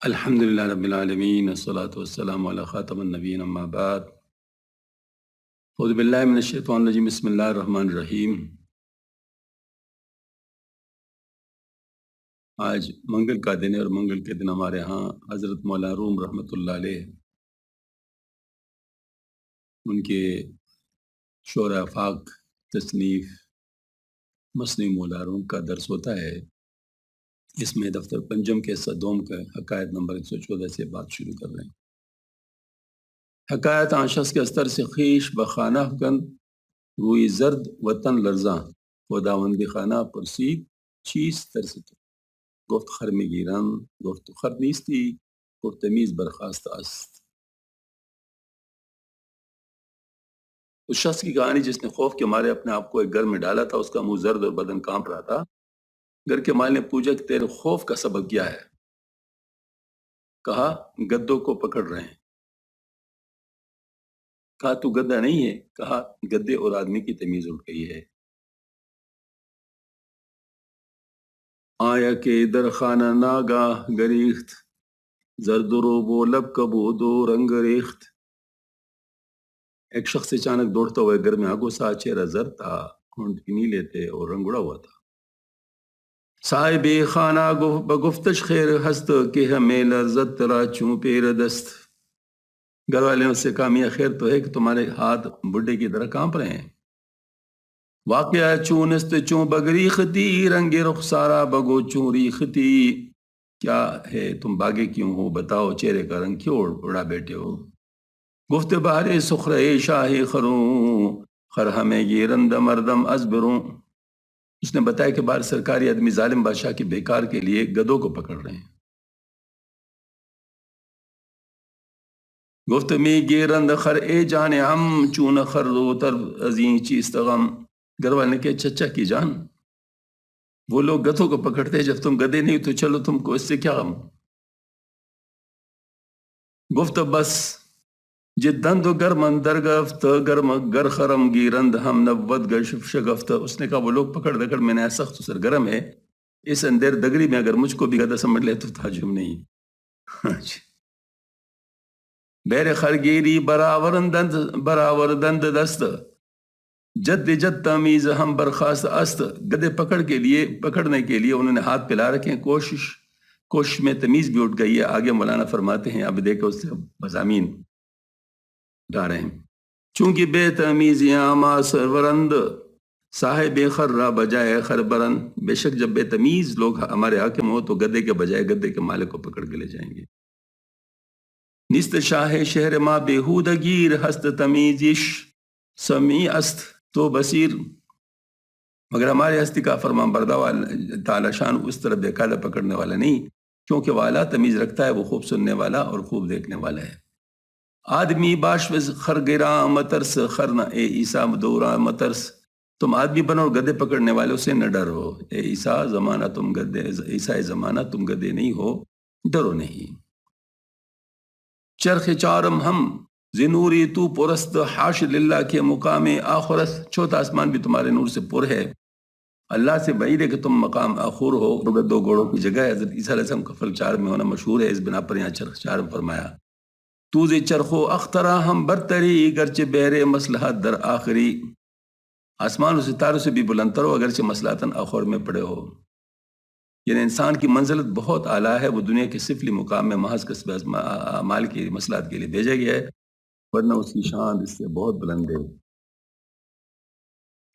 الحمد للہ رب العالمین والصلاة والسلام علی خاتم النبیین اما بعد اعوذ باللہ من الشیطان الرجیم بسم اللہ الرحمن الرحیم۔ آج منگل کا دن ہے اور منگل کے دن ہمارے ہاں حضرت مولانا روم رحمۃ اللہ علیہ ان کے شعرا افاق تصنیف مثنوی مولانا روم کا درس ہوتا ہے۔ اس میں دفتر پنجم کے صدوم کا حکایت نمبر 114 سے بات شروع کر رہے ہیں۔ حکایت آن شخص کے استر سے خیش بخانہ گند روئی زرد وطن لرزاں خداوند خانہ پرسید چیز ترس تو گفت خر میں گیران گفت خر نیستی گفت تمیز برخاست است۔ اس شخص کی کہانی جس نے خوف کے مارے اپنے آپ کو ایک گھر میں ڈالا تھا، اس کا منہ زرد اور بدن کانپ رہا تھا۔ گھر کے مال نے پوچھا کہ تیرے خوف کا سبب کیا ہے؟ کہا گدوں کو پکڑ رہے ہیں۔ کہا تو گدھا نہیں ہے؟ کہا گدے اور آدمی کی تمیز اٹھ گئی ہے۔ آیا کہ در خانہ ناگاہ گریخت زرد روب و لب کبود و رنگ ریخت۔ ایک شخص اچانک دوڑتا ہوا گھر میں آ گھسا، چہرہ زرد تھا، ہونٹ نیلے تھے اور رنگ اڑا ہوا تھا۔ صاحب خانہ بگفتش خیر ہست کہ ہمیں لرزت ترا چوں پیر دست۔ گھر والے نے اس سے کہا میاں خیر تو ہے کہ تمہارے ہاتھ بڈھے کی طرح کانپ رہے ہیں۔ واقعہ چون است چون بگریختی رنگ رخسارا بگو چون ریختی۔ کیا ہے تم باغے کیوں ہو؟ بتاؤ چہرے کا رنگ کیوں اڑا بیٹھے ہو؟ گفت بہر سخرے شاہ خروں خر ہمیں گیرند مردم ازبروں۔ اس نے بتایا کہ بار سرکاری آدمی ظالم بادشاہ کی بیکار کے لیے گدوں کو پکڑ رہے ہیں۔ گفت می گیرند خر اے جان ہم چون خر رو تر ازیں چیست غم۔ گھر والے نے کہا چچا کی جان، وہ لوگ گدھوں کو پکڑتے ہیں، جب تم گدھے نہیں تو چلو تم کو اس سے کیا غم؟ گفت بس جدند و گرمن درگفت گرم گر خرم گیرند ہم نبود گشف شگفت۔ اس نے کہا وہ لوگ پکڑ دکڑ میں نے سخت سرگرم ہے، اس اندر دگری میں اگر مجھ کو بھی گدھا سمجھ لے تو تعجب نہیں۔ بیر خرگیری براور دند دست جد جد تمیز ہم برخاست است۔ گدھے پکڑنے کے لیے انہوں نے ہاتھ پھیلا رکھے ہیں، کوشش میں تمیز بھی اٹھ گئی ہے۔ آگے مولانا فرماتے ہیں، اب دیکھو اس سے مضامین ڈا رہے ہیں۔ چونکہ بے تمیزیاں ما سرورند صاحب خرہ بجائے خربرند۔ بے شک جب بے تمیز لوگ ہمارے حاکم ہو تو گدھے کے بجائے گدھے کے مالک کو پکڑ کے لے جائیں گے۔ نیست شاہ شہر ما بیہود گیر ہست تمیزش سمی است تو بصیر۔ مگر ہمارے ہستی کا فرمان بردار تعالی شان اس طرح بیکادہ پکڑنے والا نہیں، کیونکہ وہ اعلیٰ تمیز رکھتا ہے، وہ خوب سننے والا اور خوب دیکھنے والا ہے۔ آدمی باشوز خرگراں مترس خرنا اے عیسیٰ دورا مترس۔ تم آدمی بنو اور گدھے پکڑنے والوں سے نہ ڈرو۔ اے عیسیٰ زمانہ تم گدھے، عیسیٰ زمانہ تم گدھے نہیں ہو، ڈرو نہیں۔ چرخ چارم ہم زنوری تو پرست حاش للہ کے مقام آخرت۔ چوتھا آسمان بھی تمہارے نور سے پر ہے، اللہ سے بعید ہے کہ تم مقام آخر ہو۔ دو گھوڑوں کی جگہ ہے، حضرت عیسیٰ علیہ السلام کا فلک چار میں ہونا مشہور ہے، اس بنا پر یہاں چرخ چارم فرمایا۔ تو زی چرخو اخترا ہم برتری گرچہ بہرے مصلحت در آخری۔ آسمان و ستاروں سے بھی بلندتر ہو اگرچہ مصلحتاً آخر میں پڑے ہو۔ یعنی انسان کی منزلت بہت اعلیٰ ہے، وہ دنیا کے سفلی مقام میں محض کسب اعمال کی مصلحت کے لیے بھیجا گیا ہے، ورنہ اس کی شان اس سے بہت بلند ہے۔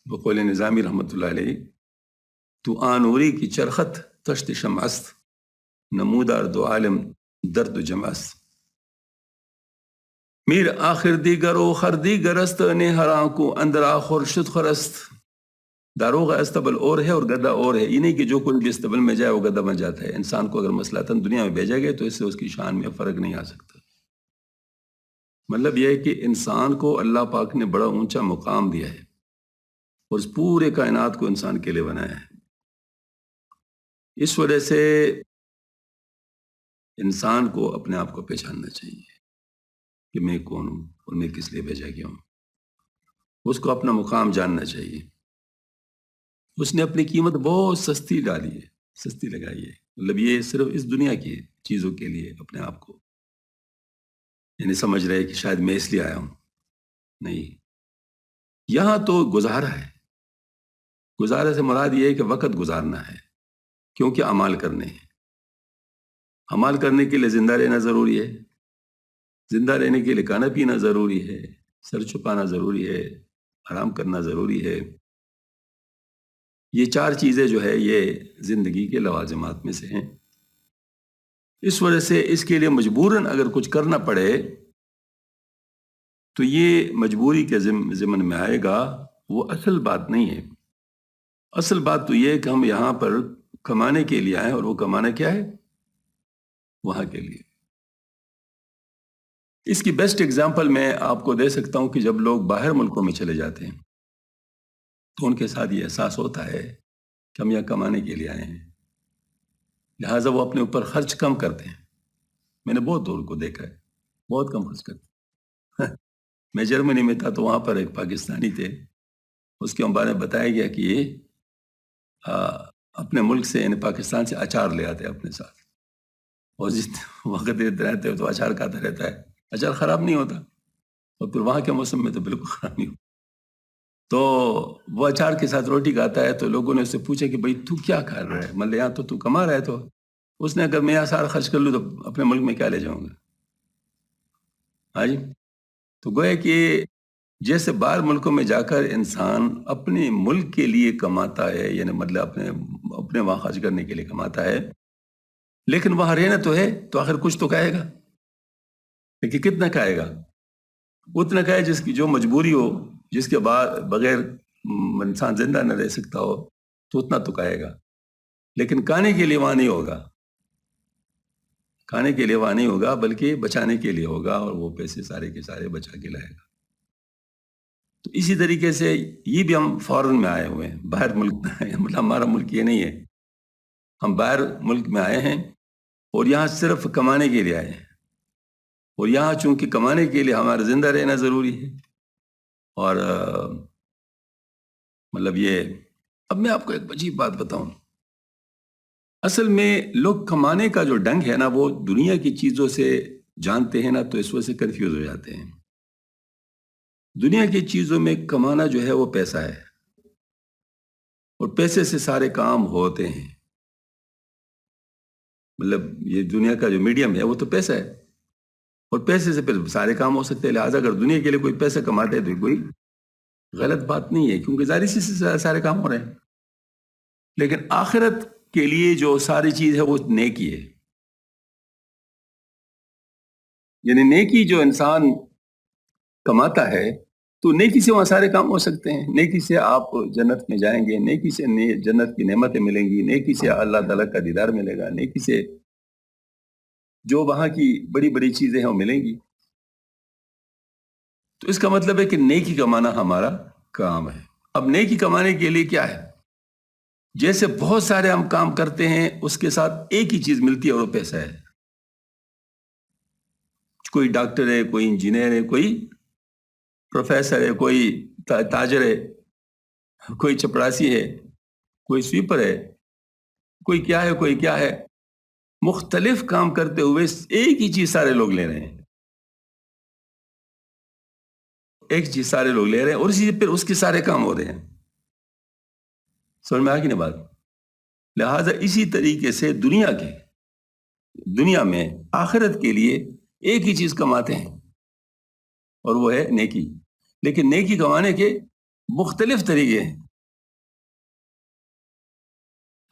بقول نظامی رحمۃ اللہ علیہ، تو آنوری کی چرخت تشت شمعست نمودار دو عالم درد و جمعست۔ میر آخر دیگر و خر دیگر است نے ہراں کو اندر آخر شد خرست۔ داروغ استبل اور ہے اور گدھا اور ہے، یہ نہیں کہ جو کوئی بھی استبل میں جائے وہ گدھا بن جاتا ہے۔ انسان کو اگر مصلحتاً دنیا میں بھیجا گیا تو اس سے اس کی شان میں فرق نہیں آ سکتا۔ مطلب یہ ہے کہ انسان کو اللہ پاک نے بڑا اونچا مقام دیا ہے اور اس پورے کائنات کو انسان کے لیے بنایا ہے۔ اس وجہ سے انسان کو اپنے آپ کو پہچاننا چاہیے کہ میں کون ہوں اور میں کس لیے بھیجا گیا ہوں۔ اس کو اپنا مقام جاننا چاہیے۔ اس نے اپنی قیمت بہت سستی ڈالی ہے، سستی لگائیے، مطلب یہ صرف اس دنیا کی چیزوں کے لیے اپنے آپ کو یعنی سمجھ رہے کہ شاید میں اس لیے آیا ہوں، نہیں، یہاں تو گزارا ہے. گزارے سے مراد یہ ہے کہ وقت گزارنا ہے، کیونکہ اعمال کرنے ہیں. اعمال کرنے کے لیے زندہ رہنا ضروری ہے، زندہ رہنے کے لیے کھانا پینا ضروری ہے، سر چھپانا ضروری ہے، آرام کرنا ضروری ہے. یہ 4 چیزیں جو ہے یہ زندگی کے لوازمات میں سے ہیں. اس وجہ سے اس کے لیے مجبوراً اگر کچھ کرنا پڑے تو یہ مجبوری کے ضمن میں آئے گا، وہ اصل بات نہیں ہے. اصل بات تو یہ ہے کہ ہم یہاں پر کمانے کے لیے آئے، اور وہ کمانا کیا ہے؟ وہاں کے لیے. اس کی بیسٹ اگزامپل میں آپ کو دے سکتا ہوں کہ جب لوگ باہر ملکوں میں چلے جاتے ہیں تو ان کے ساتھ یہ احساس ہوتا ہے کہ ہم یہاں کمانے کے لیے آئے ہیں، لہٰذا وہ اپنے اوپر خرچ کم کرتے ہیں. میں نے بہت لوگوں کو دیکھا ہے، بہت کم خرچ کرتے ہیں. میں جرمنی میں تھا تو وہاں پر ایک پاکستانی تھے، اس کے بارے میں بتایا گیا کہ یہ اپنے ملک سے یعنی پاکستان سے اچار لے آتے اپنے ساتھ، اور جس وقت رہتے ہو تو اچار کھاتا رہتا ہے. اچار خراب نہیں ہوتا، اور پھر وہاں کے موسم میں تو بالکل خراب نہیں ہوتا. تو وہ اچار کے ساتھ روٹی کھاتا ہے، تو لوگوں نے اس سے پوچھا کہ بھئی تو کیا کھا رہا ہے؟ مطلب یہاں تو کما رہا ہے. تو اس نے اگر میں یہاں سارا خرچ کر لوں تو اپنے ملک میں کیا لے جاؤں گا؟ ہاں جی. تو گویا کہ جیسے باہر ملکوں میں جا کر انسان اپنے ملک کے لیے کماتا ہے، یعنی مطلب اپنے وہاں خرچ کرنے کے لیے کماتا ہے، لیکن وہاں رہنا تو ہے، تو آخر کچھ تو کھائے گا. لیکن کتنا کھائے گا؟ اتنا کھائے جس کی جو مجبوری ہو، جس کے بغیر انسان زندہ نہ رہ سکتا ہو، تو اتنا تو کھائے گا. لیکن کھانے کے لیے وہاں نہیں ہوگا، کھانے کے لیے وہاں نہیں ہوگا، بلکہ بچانے کے لیے ہوگا، اور وہ پیسے سارے کے سارے بچا کے لائے گا. تو اسی طریقے سے یہ بھی ہم فورن میں آئے ہوئے ہیں، باہر ملک میں آئے ہیں. مطلب ہمارا ملک یہ نہیں ہے، ہم باہر ملک میں آئے ہیں اور یہاں صرف کمانے کے لیے آئے ہیں. اور یہاں چونکہ کمانے کے لیے ہمارا زندہ رہنا ضروری ہے. اور مطلب یہ اب میں آپ کو ایک عجیب بات بتاؤں. اصل میں لوگ کمانے کا جو ڈنگ ہے نا، وہ دنیا کی چیزوں سے جانتے ہیں نا، تو اس وجہ سے کنفیوز ہو جاتے ہیں. دنیا کی چیزوں میں کمانا جو ہے وہ پیسہ ہے، اور پیسے سے سارے کام ہوتے ہیں. مطلب یہ دنیا کا جو میڈیم ہے وہ تو پیسہ ہے، اور پیسے سے پھر سارے کام ہو سکتے ہیں. لہٰذا اگر دنیا کے لیے کوئی پیسہ کماتے ہیں تو کوئی غلط بات نہیں ہے، کیونکہ ظاہر سی سے سارے کام ہو رہے ہیں. لیکن آخرت کے لیے جو ساری چیز ہے وہ نیکی ہے. یعنی نیکی جو انسان کماتا ہے تو نیکی سے وہاں سارے کام ہو سکتے ہیں. نیکی سے آپ جنت میں جائیں گے، نیکی سے جنت کی نعمتیں ملیں گی، نیکی سے اللہ تعالیٰ کا دیدار ملے گا، نیکی سے جو وہاں کی بڑی بڑی چیزیں ہیں وہ ملیں گی. تو اس کا مطلب ہے کہ نیکی کمانا ہمارا کام ہے. اب نیکی کمانے کے لیے کیا ہے؟ جیسے بہت سارے ہم کام کرتے ہیں، اس کے ساتھ ایک ہی چیز ملتی ہے اور وہ پیسہ ہے. کوئی ڈاکٹر ہے، کوئی انجینئر ہے، کوئی پروفیسر ہے، کوئی تاجر ہے، کوئی چپڑاسی ہے، کوئی سویپر ہے، کوئی کیا ہے، کوئی کیا ہے. مختلف کام کرتے ہوئے ایک ہی چیز سارے لوگ لے رہے ہیں، ایک چیز سارے لوگ لے رہے ہیں، اور اسی پھر اس کے سارے کام ہو رہے ہیں. سمجھ میں آ گئی نا بات؟ لہٰذا اسی طریقے سے دنیا میں آخرت کے لیے ایک ہی چیز کماتے ہیں، اور وہ ہے نیکی. لیکن نیکی کمانے کے مختلف طریقے ہیں.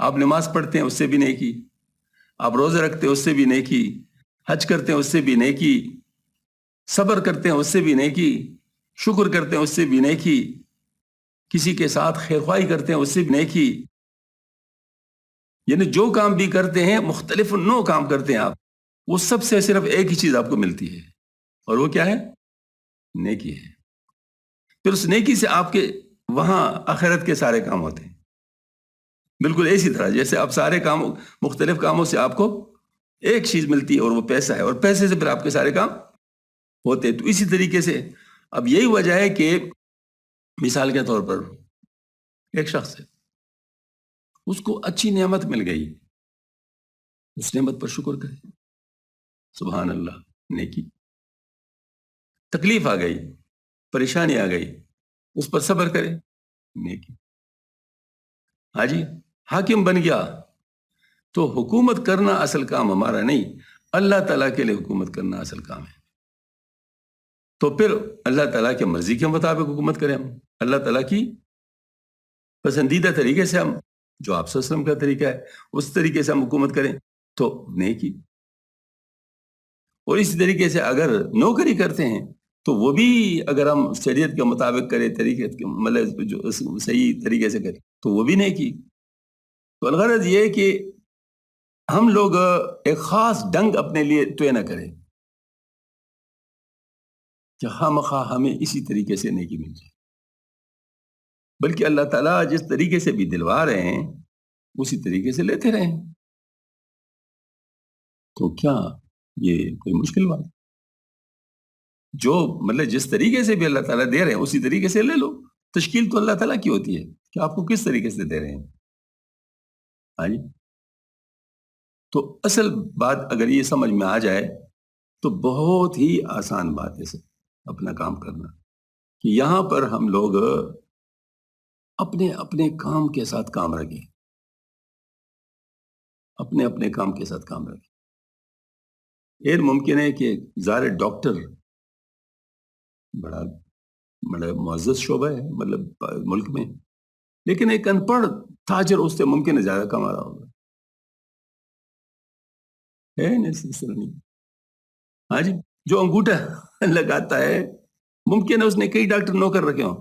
آپ نماز پڑھتے ہیں، اس سے بھی نیکی. آپ روزے رکھتے ہیں، اس سے بھی نیکی. حج کرتے ہیں، اس سے بھی نیکی. صبر کرتے ہیں، اس سے بھی نیکی. شکر کرتے ہیں، اس سے بھی نیکی. کسی کے ساتھ خیر خواہی کرتے ہیں، اس سے بھی نیکی. یعنی جو کام بھی کرتے ہیں، مختلف نوع کام کرتے ہیں آپ، وہ سب سے صرف ایک ہی چیز آپ کو ملتی ہے، اور وہ کیا ہے؟ نیکی ہے. پھر اس نیکی سے آپ کے وہاں آخرت کے سارے کام ہوتے ہیں. بالکل اسی طرح جیسے آپ سارے کام مختلف کاموں سے آپ کو ایک چیز ملتی ہے، اور وہ پیسہ ہے، اور پیسے سے پھر آپ کے سارے کام ہوتے ہیں. تو اسی طریقے سے اب یہی وجہ ہے کہ مثال کے طور پر ایک شخص ہے، اس کو اچھی نعمت مل گئی، اس نعمت پر شکر کرے، سبحان اللہ، نیکی۔ تکلیف آ گئی، پریشانی آ گئی، اس پر صبر کرے، نیکی۔ ہاں جی، حاکم بن گیا تو حکومت کرنا اصل کام ہمارا نہیں، اللہ تعالیٰ کے لیے حکومت کرنا اصل کام ہے۔ تو پھر اللہ تعالیٰ کی مرضی کے مطابق حکومت کریں ہم، اللہ تعالیٰ کی پسندیدہ طریقے سے، ہم جو آپ صلی اللہ علیہ وسلم کا طریقہ ہے اس طریقے سے ہم حکومت کریں تو نیکی۔ اور اسی طریقے سے اگر نوکری کرتے ہیں تو وہ بھی اگر ہم شریعت کے مطابق کریں، طریقے مطلب جو صحیح طریقے سے کریں تو وہ بھی نیکی۔ تو الغرض یہ ہے کہ ہم لوگ ایک خاص ڈنگ اپنے لیے طے نہ کریں کہ خواہ ہمیں اسی طریقے سے نیکی مل جائے، بلکہ اللہ تعالیٰ جس طریقے سے بھی دلوا رہے ہیں اسی طریقے سے لیتے رہیں۔ تو کیا یہ کوئی مشکل بات؟ جو مطلب جس طریقے سے بھی اللہ تعالیٰ دے رہے ہیں اسی طریقے سے لے لو، تشکیل تو اللہ تعالیٰ کی ہوتی ہے کہ آپ کو کس طریقے سے دے رہے ہیں۔ ہاں جی، تو اصل بات اگر یہ سمجھ میں آ جائے تو بہت ہی آسان بات ہے اپنا کام کرنا، کہ یہاں پر ہم لوگ اپنے اپنے کام کے ساتھ کام رکھیں، اپنے اپنے کام کے ساتھ کام رکھیں۔ یہ ممکن ہے کہ ظاہر ڈاکٹر بڑا معزز شعبہ ہے مطلب ملک میں، لیکن ایک ان پڑھ تاجر اس سے ممکن ہے زیادہ کما رہا ہوگا، ہے نہیں؟ ہاں جی، جو انگوٹھا لگاتا ہے ممکن ہے اس نے کئی ڈاکٹر نوکر رکھے ہوں،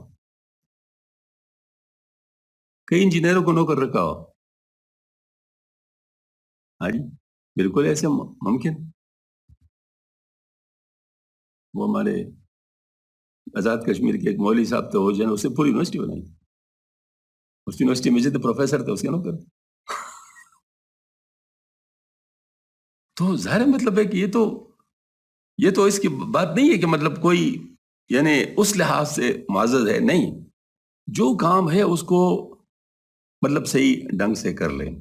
کئی انجینئروں کو نوکر رکھا ہو۔ ہاں جی، بالکل ایسے ممکن۔ وہ ہمارے آزاد کشمیر کے ایک مولوی صاحب تھے، وہ جو ہے اس نے پوری یونیورسٹی بنائی، اس یونیورسٹی میں جتنے پروفیسر تھے اس کے نوکر۔ تو ظاہر مطلب ہے کہ یہ تو اس کی بات نہیں ہے کہ مطلب کوئی یعنی اس لحاظ سے معزز ہے، نہیں، جو کام ہے اس کو مطلب صحیح ڈنگ سے کر لیں۔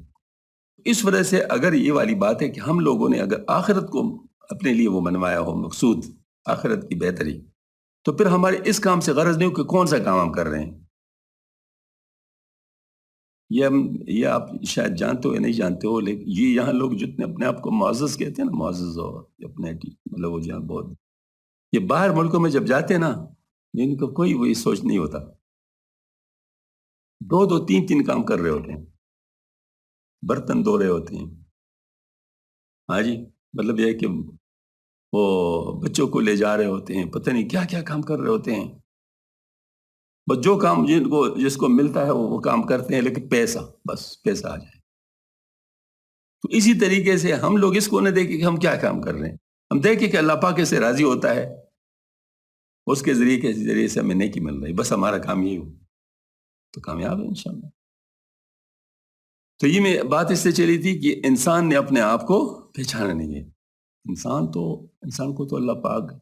اس وجہ سے اگر یہ والی بات ہے کہ ہم لوگوں نے اگر آخرت کو اپنے لیے وہ بنوایا ہو مقصود، آخرت کی بہتری، تو پھر ہمارے اس کام سے غرض نہیں ہو کہ کون سا کام ہم کر رہے ہیں۔ یہ آپ شاید جانتے ہو یا نہیں جانتے ہو، لیکن یہ یہاں لوگ جتنے اپنے آپ کو معزز کہتے ہیں نا، معزز ہو اپنے مطلب وہ جہاں بہت، یہ باہر ملکوں میں جب جاتے ہیں نا ان کو کوئی وہی سوچ نہیں ہوتا، دو دو تین تین کام کر رہے ہوتے ہیں، برتن دھو رہے ہوتے ہیں۔ ہاں جی، مطلب یہ ہے کہ وہ بچوں کو لے جا رہے ہوتے ہیں، پتہ نہیں کیا کیا کام کر رہے ہوتے ہیں، بس جو کام جس کو ملتا ہے وہ کام کرتے ہیں، لیکن پیسہ، بس پیسہ آ جائے۔ تو اسی طریقے سے ہم لوگ اس کو نہ دیکھیں کہ ہم کیا کام کر رہے ہیں، ہم دیکھیں کہ اللہ پاک سے راضی ہوتا ہے، اس کے ذریعے سے ہمیں نیکی مل رہی، بس ہمارا کام یہ ہو تو کامیاب ہے انشاءاللہ۔ تو یہ میں بات اس سے چلی تھی کہ انسان نے اپنے آپ کو پہچانا نہیں ہے، انسان کو تو اللہ پاک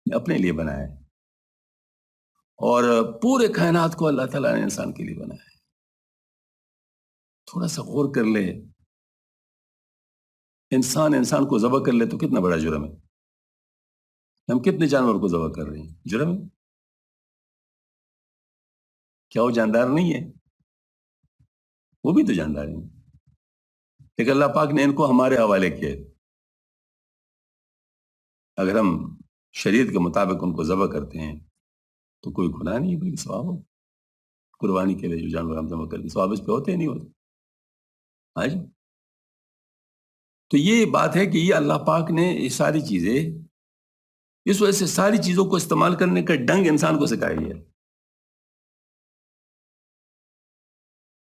نے اپنے لیے بنایا ہے، اور پورے کائنات کو اللہ تعالیٰ نے انسان کے لیے بنایا ہے۔ تھوڑا سا غور کر لے، انسان کو ذبح کر لے تو کتنا بڑا جرم ہے، ہم کتنے جانور کو ذبح کر رہے ہیں، جرم ہے کیا؟ وہ جاندار نہیں ہے؟ وہ بھی تو جاندار ہیں، لیکن اللہ پاک نے ان کو ہمارے حوالے کیا۔ اگر ہم شریعت کے مطابق ان کو ذبح کرتے ہیں تو کوئی گناہ نہیں ہے، بلکہ ثواب ہو۔ قربانی کے لیے جو جانور ہم ذبح کرتے ہیں ثواب اس پہ ہوتے ہی نہیں ہوتے۔ ہاں جی، تو یہ بات ہے کہ یہ اللہ پاک نے یہ ساری چیزیں، اس وجہ سے ساری چیزوں کو استعمال کرنے کا ڈنگ انسان کو سکھایا گیا ہے۔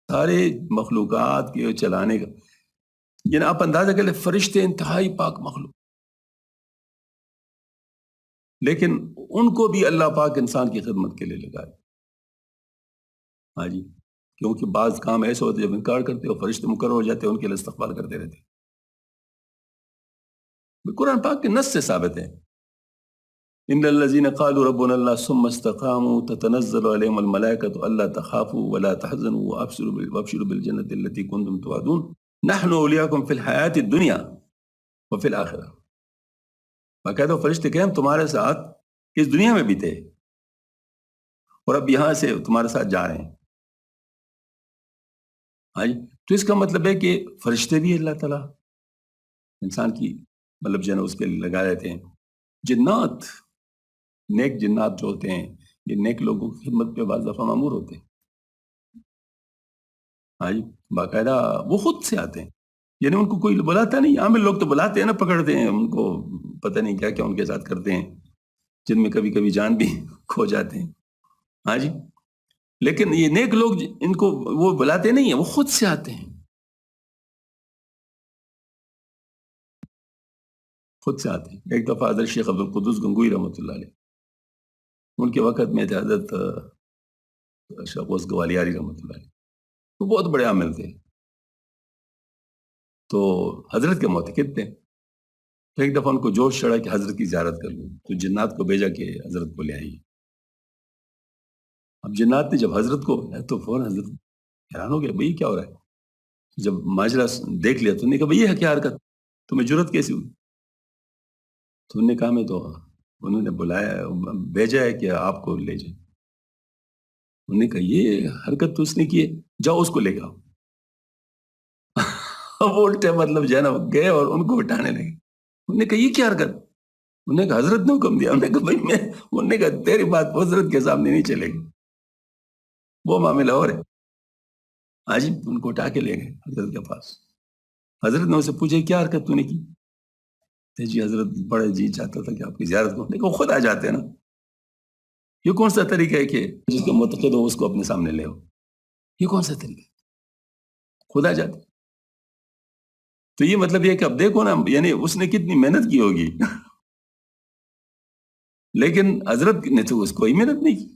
سارے مخلوقات کے چلانے کا، یعنی آپ اندازہ کر لیں فرشتے انتہائی پاک مخلوق، لیکن ان کو بھی اللہ پاک انسان کی خدمت کے لیے لگائے۔ ہاں جی، کیونکہ بعض کام ایسے ہوتے جب انکار کرتے ہو فرشتے مقرر ہو جاتے ہیں، ان کے لیے استغفار کرتے رہتے ہیں۔ قرآن پاک کے نص سے ثابت ہے ان الذين قالوا ربنا الله ثم استقاموا تتنزل عليهم الملائكة الا تخافوا ولا تحزنوا وابشروا بالجنة التي كنتم توعدون نحن اولياؤكم في الحياة الدنيا وفي الآخرة. باقاعدہ فرشتے کہ ہم تمہارے ساتھ اس دنیا میں بھی تھے اور اب یہاں سے تمہارے ساتھ جا رہے ہیں. ہاں جی، تو اس کا مطلب ہے کہ فرشتے بھی اللہ تعالیٰ انسان کی مطلب جو ہے نا اس کے لیے لگا رہتے ہیں. جنات، نیک جنات جو ہوتے ہیں یہ نیک لوگوں کی خدمت پہ بعض دفعہ مامور ہوتے ہیں. ہاں جی، باقاعدہ وہ خود سے آتے ہیں، یعنی ان کو کوئی بلاتا نہیں. عامل لوگ تو بلاتے ہیں نا، پکڑتے ہیں ان کو، پتہ نہیں کیا کیا ان کے ساتھ کرتے ہیں، جن میں کبھی کبھی جان بھی کھو جاتے ہیں. ہاں جی، لیکن یہ نیک لوگ ان کو وہ بلاتے نہیں ہیں، وہ خود سے آتے ہیں، خود سے آتے ہیں. ایک دفعہ حضرت شیخ عبد القدوس گنگوئی رحمۃ اللہ علیہ، ان کے وقت میں تھے حضرت شیخ غوث گوالیاری رحمۃ اللہ علیہ، وہ بہت بڑے عامل تھے، تو حضرت کے معتقد تھے. تو ایک دفعہ ان کو جوش چڑھا کہ حضرت کی زیارت کر لوں، تو جنات کو بھیجا کہ حضرت کو لے آئیے. اب جنات نے جب حضرت کو تو فوراً حضرت حیران ہو گیا، بھئی کیا ہو رہا ہے. جب ماجرا دیکھ لیا تو انہوں نے کہا بھئی یہ ہے کیا حرکت، تمہیں جرت کیسی ہوئی. تو انہوں نے کہا میں تو انہوں نے بلایا بھیجا ہے کہ آپ کو لے جائیں. انہوں نے کہا یہ حرکت تو اس نے کی ہے، جاؤ اس کو لے جاؤ. اب الٹے مطلب جو ہے نا گئے اور ان کو اٹھانے لگے. انہوں نے کہا یہ کیا حرکت، انہوں نے کہا حضرت نے حکم دیا. انہوں نے کہا بھائی میں، انہوں نے کہا تیری بات حضرت کے سامنے نہیں چلے گی، وہ معاملہ اور ہے. آج ان کو اٹھا کے لے گئے حضرت کے پاس. حضرت نے اسے پوچھا کیا حرکت تو نے کی. جی حضرت بڑے جی چاہتا تھا کہ آپ کی زیارت کو، دیکھو خود آ جاتے ہیں نا. یہ کون سا طریقہ ہے کہ جس کو معتقد ہو اس کو اپنے سامنے لے ہو، یہ کون سا طریقہ ہے، خود آ جاتے. تو یہ مطلب یہ کہ اب دیکھو نا، یعنی اس نے کتنی محنت کی ہوگی لیکن حضرت نے تو اس کوئی محنت نہیں کی.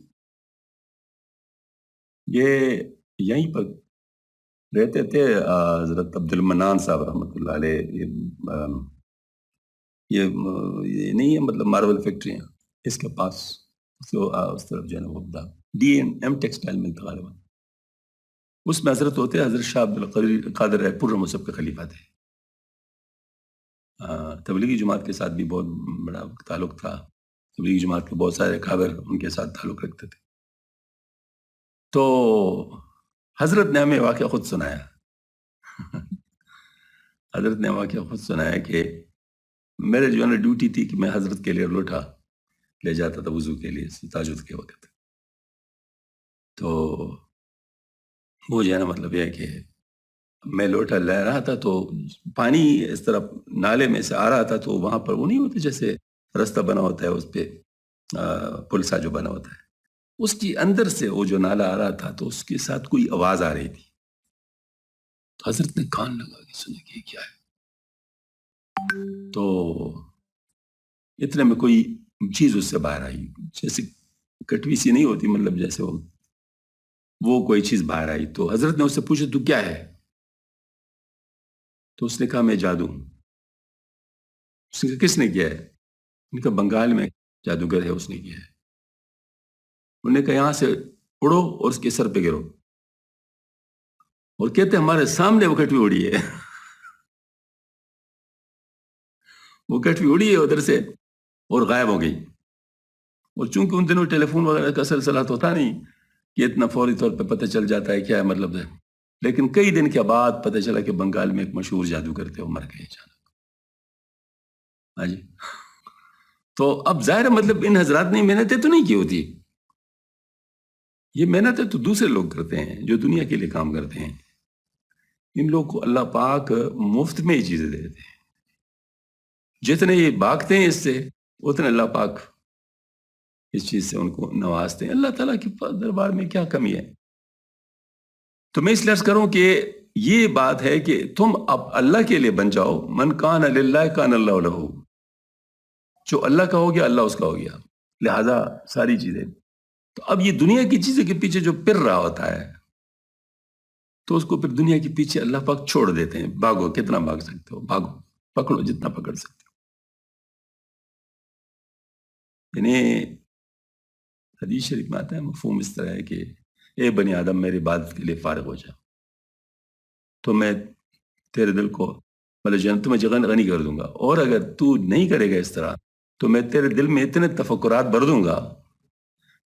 یہ یہیں پر رہتے تھے حضرت عبد المنان صاحب رحمۃ اللہ علیہ. یہ نہیں ہے مطلب مارول فیکٹری ہیں اس کے پاس، اس طرف جو ہے نا وہ ڈی این ایم ٹیکسٹائل ملتا غالباً، اس میں حضرت ہوتے ہیں. حضرت شاہ عبد القادر پورہ مصحف کے خلیفہ تھے. تبلیغی جماعت کے ساتھ بھی بہت بڑا تعلق تھا. تبلیغی جماعت کے بہت سارے کابر ان کے ساتھ تعلق رکھتے تھے. تو حضرت نے ہمیں واقعہ خود سنایا حضرت نے واقعہ خود سنایا کہ میرے جو ہے نا ڈیوٹی تھی کہ میں حضرت کے لیے لوٹا لے جاتا تھا وضو کے لیے تہجد کے وقت. تو وہ جو ہے نا مطلب یہ ہے کہ میں لوٹا لے رہا تھا تو پانی اس طرف نالے میں سے آ رہا تھا، تو وہاں پر وہ نہیں ہوتے جیسے رستہ بنا ہوتا ہے اس پہ پل سا جو بنا ہوتا ہے، اس کی اندر سے وہ جو نالا آ رہا تھا تو اس کے ساتھ کوئی آواز آ رہی تھی. تو حضرت نے کان لگا کے سنا کہ یہ کیا ہے. تو اتنے میں کوئی چیز اس سے باہر آئی، جیسے کٹوی سی نہیں ہوتی، مطلب جیسے وہ کوئی چیز باہر آئی. تو حضرت نے اس سے پوچھا تو کیا ہے. تو اس نے کہا میں جادو ہوں. اس نے کہا کس نے کیا ہے. ان کا بنگال میں جادوگر ہے اس نے کیا ہے. انہوں نے کہا یہاں سے اڑو اور اس کے سر پہ گرو. اور کہتے ہمارے سامنے وہ کٹوی اڑی ہے وہ کٹوی اڑی ہے ادھر سے اور غائب ہو گئی. اور چونکہ ان دنوں ٹیلی فون وغیرہ کا سلسلہ تو تھا نہیں کہ اتنا فوری طور پہ پتہ چل جاتا ہے کیا ہے مطلب ہے، لیکن کئی دن کے بعد پتہ چلا کہ بنگال میں ایک مشہور جادوگر تھے، وہ مر گئے اچانک. ہاں جی. تو اب ظاہر ہے مطلب ان حضرات نے محنتیں تو نہیں کی ہوتی، یہ محنتیں تو دوسرے لوگ کرتے ہیں جو دنیا کے لیے کام کرتے ہیں. ان لوگ کو اللہ پاک مفت میں یہ چیزیں دیتے ہیں، جتنے یہ بھاگتے ہیں اس سے اتنے اللہ پاک اس چیز سے ان کو نوازتے ہیں. اللہ تعالیٰ کے دربار میں کیا کمی ہے. تو میں اس لیے عرض کروں کہ یہ بات ہے کہ تم اب اللہ کے لیے بن جاؤ. من کان للہ کان اللہ لہ، جو اللہ کا ہو گیا اللہ اس کا ہو گیا. لہذا ساری چیزیں، تو اب یہ دنیا کی چیزیں کے پیچھے جو پھر رہا ہوتا ہے تو اس کو پھر دنیا کے پیچھے اللہ پاک چھوڑ دیتے ہیں. بھاگو، کتنا بھاگ سکتے ہو بھاگو، پکڑو جتنا پکڑ سکتے ہو. یعنی حدیث شریف میں آتا ہے، مفہوم اس طرح ہے کہ اے بنی آدم میری عبادت کے لیے فارغ ہو جا، تو میں تیرے دل کو مطلب جنت میں جگہ غنی کر دوں گا، اور اگر تو نہیں کرے گا اس طرح تو میں تیرے دل میں اتنے تفکرات بھر دوں گا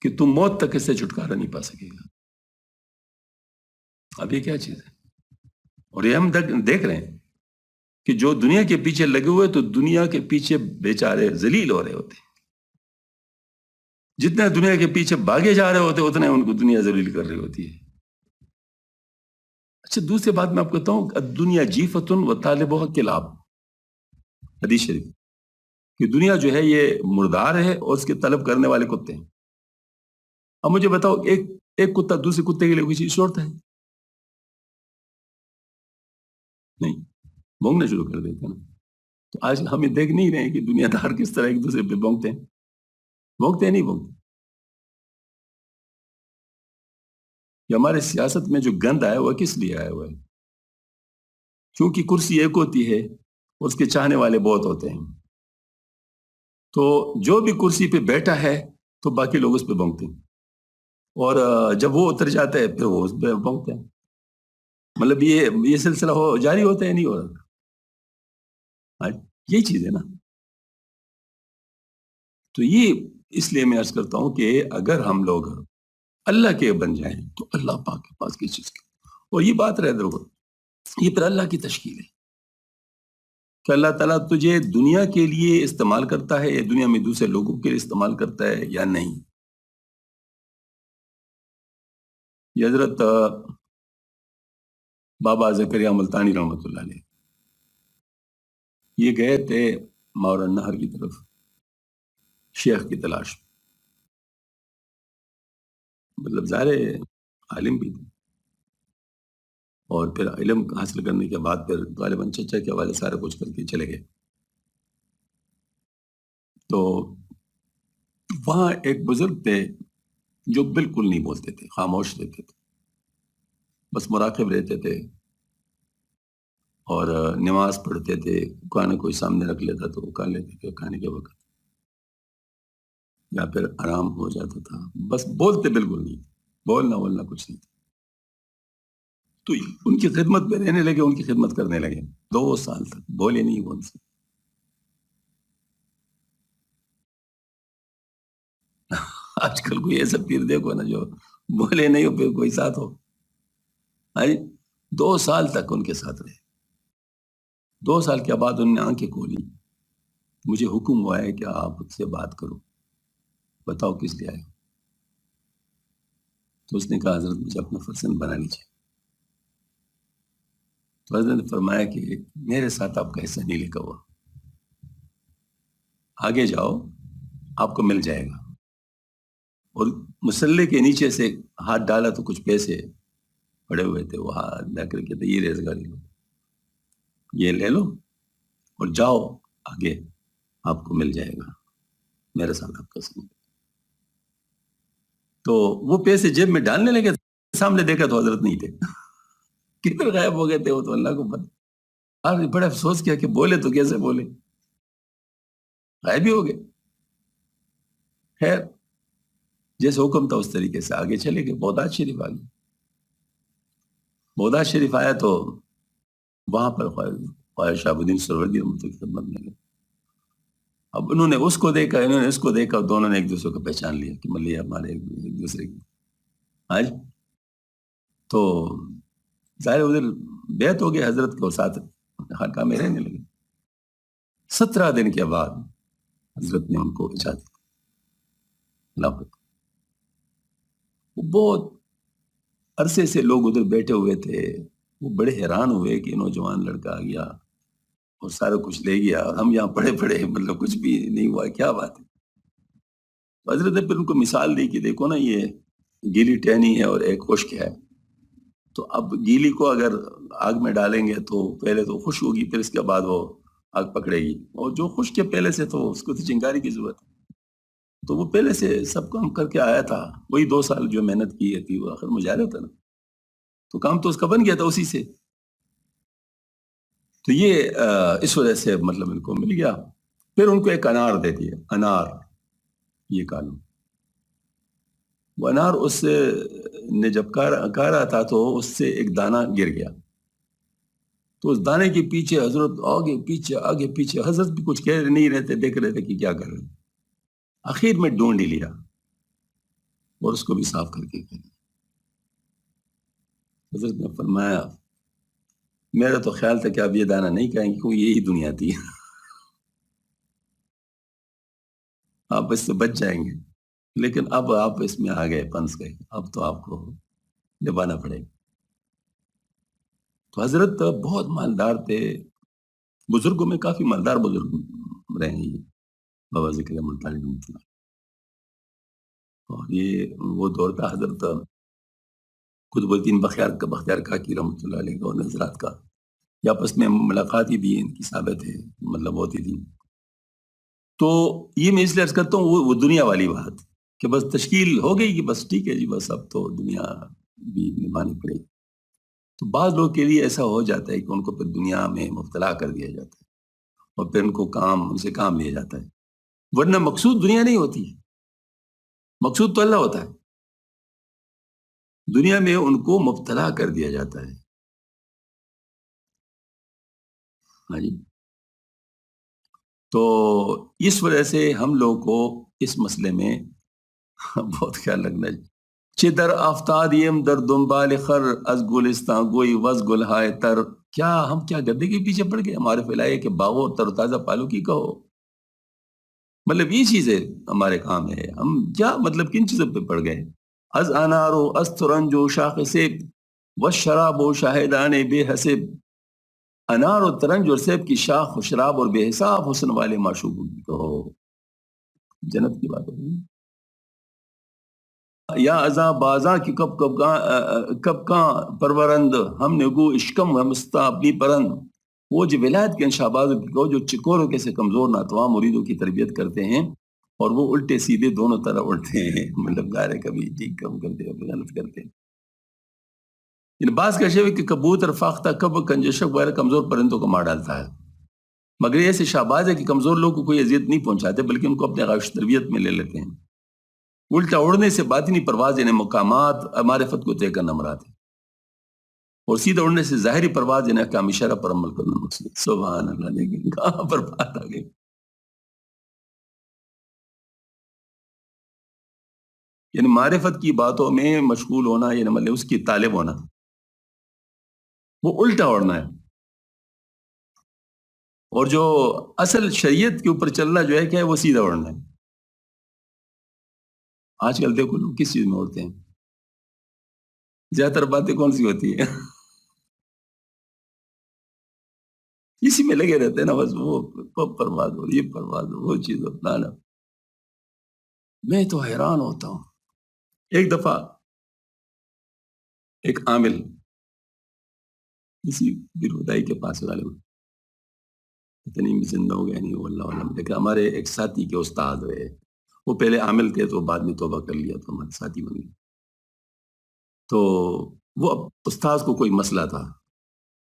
کہ تم موت تک اس سے چھٹکارا نہیں پا سکے گا۔ اب یہ کیا چیز ہے؟ اور یہ ہم دیکھ رہے ہیں کہ جو دنیا کے پیچھے لگے ہوئے تو دنیا کے پیچھے بیچارے ذلیل ہو رہے ہوتے ہیں، جتنے دنیا کے پیچھے بھاگے جا رہے ہوتے اتنے ان کو دنیا ذلیل کر رہی ہوتی ہے۔ اچھا دوسری بات میں آپ کو بتاؤں، دنیا جیفتن و طالبها کلاب، حدیث شریف کہ دنیا جو ہے یہ مردار ہے اور اس کے طلب کرنے والے کتے ہیں۔ اب مجھے بتاؤ ایک کتا دوسرے کتے کے لیے کوئی چیز چھوڑتا ہے؟ نہیں، بھونگنا شروع کر دیتے ہیں نا۔ تو آج ہم یہ دیکھ نہیں رہے ہیں کہ دنیا دار کس طرح ایک دوسرے پہ بھونگتے ہیں، بھونگتے ہیں نہیں بھونگتے؟ کہ ہمارے سیاست میں جو گند آیا ہوا کس لیے آیا ہوا ہے؟ کیونکہ کرسی ایک ہوتی ہے اور اس کے چاہنے والے بہت ہوتے ہیں، تو جو بھی کرسی پہ بیٹھا ہے تو باقی لوگ اس پہ بھونگتے ہیں، اور جب وہ اتر جاتا ہے پھر وہ اس پہ بھونگتے ہیں۔ مطلب یہ سلسلہ جاری ہوتا ہے نہیں ہو رہا؟ ہاں، یہی چیز ہے نا۔ تو یہ اس لیے میں عرض کرتا ہوں کہ اگر ہم لوگ اللہ کے بن جائیں تو اللہ پاک کے پاس کس چیز کی، اور یہ بات رہ دو، یہ پھر اللہ کی تشکیل ہے کہ اللہ تعالیٰ تجھے دنیا کے لیے استعمال کرتا ہے یا دنیا میں دوسرے لوگوں کے لیے استعمال کرتا ہے یا نہیں۔ یہ حضرت بابا زکریا ملتانی رحمۃ اللہ علیہ یہ گئے تھے ماورا النہر کی طرف شیخ کی تلاش، مطلب ظاہر عالم بھی تھے، اور پھر علم حاصل کرنے کے بعد پھر غالباً چچا کے حوالے سارے کچھ کر کے چلے گئے۔ تو وہاں ایک بزرگ تھے جو بالکل نہیں بولتے تھے، خاموش رہتے تھے، بس مراقب رہتے تھے، اور نماز پڑھتے تھے، کھانا کوئی سامنے رکھ لیتا تو وہ کھا لیتے تھے کھانے کے وقت، یا پھر آرام ہو جاتا تھا، بس بولتے بالکل نہیں، بولنا کچھ نہیں۔ تو ان کی خدمت میں رہنے لگے، ان کی خدمت کرنے لگے، 2 سال تک بولے نہیں وہ ان سے۔ آج کل کوئی ایسا پیر دیکھو نا جو بولے نہیں ہو پھر کوئی ساتھ ہو، 2 سال تک ان کے ساتھ رہے۔ 2 سال کے بعد انہوں نے آنکھیں کھولی، مجھے حکم ہوا ہے کہ آپ اس سے بات کرو، بتاؤ کس لیے آئے ہو؟ تو اس نے کہا حضرت مجھے اپنا فرزند بنا لیجیے۔ تو حضرت نے فرمایا کہ میرے ساتھ آپ کا حصہ نہیں لکھا ہوا، آگے جاؤ آپ کو مل جائے گا۔ اور مسلح کے نیچے سے ہاتھ ڈالا تو کچھ پیسے پڑے ہوئے تھے، وہ ہاتھ لا کر کے یہ ریزگاری لو، یہ لے لو اور جاؤ آگے، آپ کو مل جائے گا، میرے ساتھ آپ کا سنگ۔ تو وہ پیسے جیب میں ڈالنے لگے، سامنے دیکھا تو حضرت نہیں تھے، کدھر غائب ہو گئے تھے وہ تو اللہ کو پتہ۔ آپ نے بڑا افسوس کیا کہ بولے تو کیسے بولے، غائب ہی ہو گئے۔ خیر جیسے حکم تھا اس طریقے سے آگے چلے گئے، بغداد شریف آ گئے۔ بغداد شریف آیا تو وہاں پر خواجہ شہاب الدین سہروردی رحمۃ اللہ کی خدمت میں گئے۔ اب انہوں نے اس کو دیکھا، انہوں نے اس کو دیکھا، دونوں نے ایک دوسرے کو پہچان لیا کہ ملیہ ہمارے ایک دوسرے کی۔ آج تو ظاہر ادھر بیعت ہو گئے حضرت کے ساتھ خانقاہ میں رہنے لگے۔ 17 دن کے بعد حضرت نے ان کو اجازت دی، اللہ اکبر۔ وہ بہت عرصے سے لوگ ادھر بیٹھے ہوئے تھے، وہ بڑے حیران ہوئے کہ نوجوان لڑکا آ گیا اور سارا کچھ لے گیا، اور ہم یہاں پڑے پڑے، مطلب کچھ بھی نہیں ہوا، کیا بات ہے۔ تو حضرت نے پھر ان کو مثال دی کہ دیکھو نا یہ گیلی ٹہنی ہے اور ایک خشک ہے، تو اب گیلی کو اگر آگ میں ڈالیں گے تو پہلے تو خشک ہوگی، پھر اس کے بعد وہ آگ پکڑے گی، اور جو خشک ہے پہلے سے تو اس کو تو چنگاری کی ضرورت ہے۔ تو وہ پہلے سے سب کام کر کے آیا تھا، وہی 2 سال جو محنت کی تھی وہ آخر مجھے ہوتا نا، تو کام تو اس کا بن گیا تھا اسی سے۔ تو یہ اس وجہ سے مطلب ان کو مل گیا۔ پھر ان کو ایک انار دے دیے، انار یہ کالو وہ انار اس سے نے جب کہا رہا تھا تو اس سے ایک دانہ گر گیا، تو اس دانے کے پیچھے حضرت آگے پیچھے، حضرت بھی کچھ کہہ نہیں رہتے، دیکھ رہے تھے کہ کیا کر رہے ہیں۔ آخر میں ڈھونڈ ہی لیا اور اس کو بھی صاف کر کے دیا۔ حضرت نے فرمایا میرا تو خیال تھا کہ اب یہ دانہ نہیں کہیں گے کیونکہ یہی دنیا تھی، آپ اس سے بچ جائیں گے، لیکن اب آپ اس میں آ گئے، پنس گئے، اب تو آپ کو نبھانا پڑے گا۔ تو حضرت بہت مالدار تھے، بزرگوں میں کافی مالدار بزرگ رہے ہیں یہ بابا ذکر احمد طالب رحمۃ اللہ۔ اور یہ وہ دور تھا حضرت قطب الدین بختیار کاکی رحمۃ اللہ علیہ کا اور نظرات کا، یہ آپس میں ملاقاتیں بھی ان کی ثابت ہے، مطلب ہوتی تھی۔ تو یہ میں اس لیے عرض کرتا ہوں وہ دنیا والی بات کہ بس تشکیل ہو گئی کہ بس ٹھیک ہے جی، بس اب تو دنیا بھی نبھانی پڑے گی۔ تو بعض لوگوں کے لیے ایسا ہو جاتا ہے کہ ان کو پھر دنیا میں مبتلا کر دیا جاتا ہے اور پھر ان سے کام لیا جاتا ہے، ورنہ مقصود دنیا نہیں ہوتی، مقصود تو اللہ ہوتا ہے، دنیا میں ان کو مبتلا کر دیا جاتا ہے۔ ہاں جی، تو اس وجہ سے ہم لوگ کو اس مسئلے میں بہت خیال رکھنا ہے۔ چہ در آفتادیم در دنبال خر از گلستان گوئی وز گلہائے تر، کیا ہم کیا گدے کے پیچھے پڑ گئے؟ ہمارے فلائے کہ باغوں تر و تازہ پالو کی کہو، مطلب یہ چیزیں ہمارے کام ہے، ہم کیا مطلب کن چیزوں پہ پڑ گئے؟ از انارو از ترنجو شاخ سیب و شراب و شاہدان بے حسب، انار و ترنج اور سیب کی شاخ و شراب اور بے حساب حسن والے معشوقوں کی کہو، جنت کی بات ہوگی۔ یا ازاں بازاں کی کب کاں پرورند، ہم نے گو اشکم ہمستا اپنی پرند، وہ جو ولایت کے شہبازوں کی جو چکوروں کے سے کمزور ناتواں مریدوں کی تربیت کرتے ہیں اور وہ الٹے سیدھے دونوں طرح اڑتے ہیں، مطلب گارے کبھی ٹھیک کم کرتے ہیں، غلط کرتے ہیں۔ ان بعض کا شیوے کہ کبوتر فاختہ کب کنجشک وغیرہ کمزور پرندوں کو مار ڈالتا ہے، مگر یہ ایسے شہباز ہے کہ کمزور لوگوں کو کوئی اذیت نہیں پہنچاتے بلکہ ان کو اپنے غش تربیت میں لے لیتے ہیں۔ الٹا اڑنے سے باطنی پرواز یعنی مقامات معرفت کو طے کرنا مراد ہے، اور سیدھا اڑنے سے ظاہری پرواز یعنی احکام شرع پر عمل کرنا مقصود ہے۔ سبحان اللہ، لیکن کہاں پر بات آ گئی؟ یعنی معرفت کی باتوں میں مشغول ہونا یعنی مطلب اس کی طالب ہونا، وہ الٹا اڑنا ہے، اور جو اصل شریعت کے اوپر چلنا جو ہے کیا ہے، وہ سیدھا اڑنا ہے۔ آج کل دیکھو لوگ کس چیز میں اڑتے ہیں، زیادہ تر باتیں کون سی ہوتی ہیں؟ اسی میں لگے رہتے ہیں نا، بس وہ پرواز ہو، یہ پرواز ہو، وہ چیز اپنا نا۔ میں تو حیران ہوتا ہوں، ایک دفعہ ایک عامل کسی بیرودائی کے پاس والے میں پتہ نہیں زندہ ہو گیا نہیں ہو اللہ علم، لیکن ہمارے ایک ساتھی کے استاد رہے، وہ پہلے عامل تھے تو بعد میں توبہ کر لیا تو ہمارے ساتھی بن گئے۔ تو وہ استاد کو کوئی مسئلہ تھا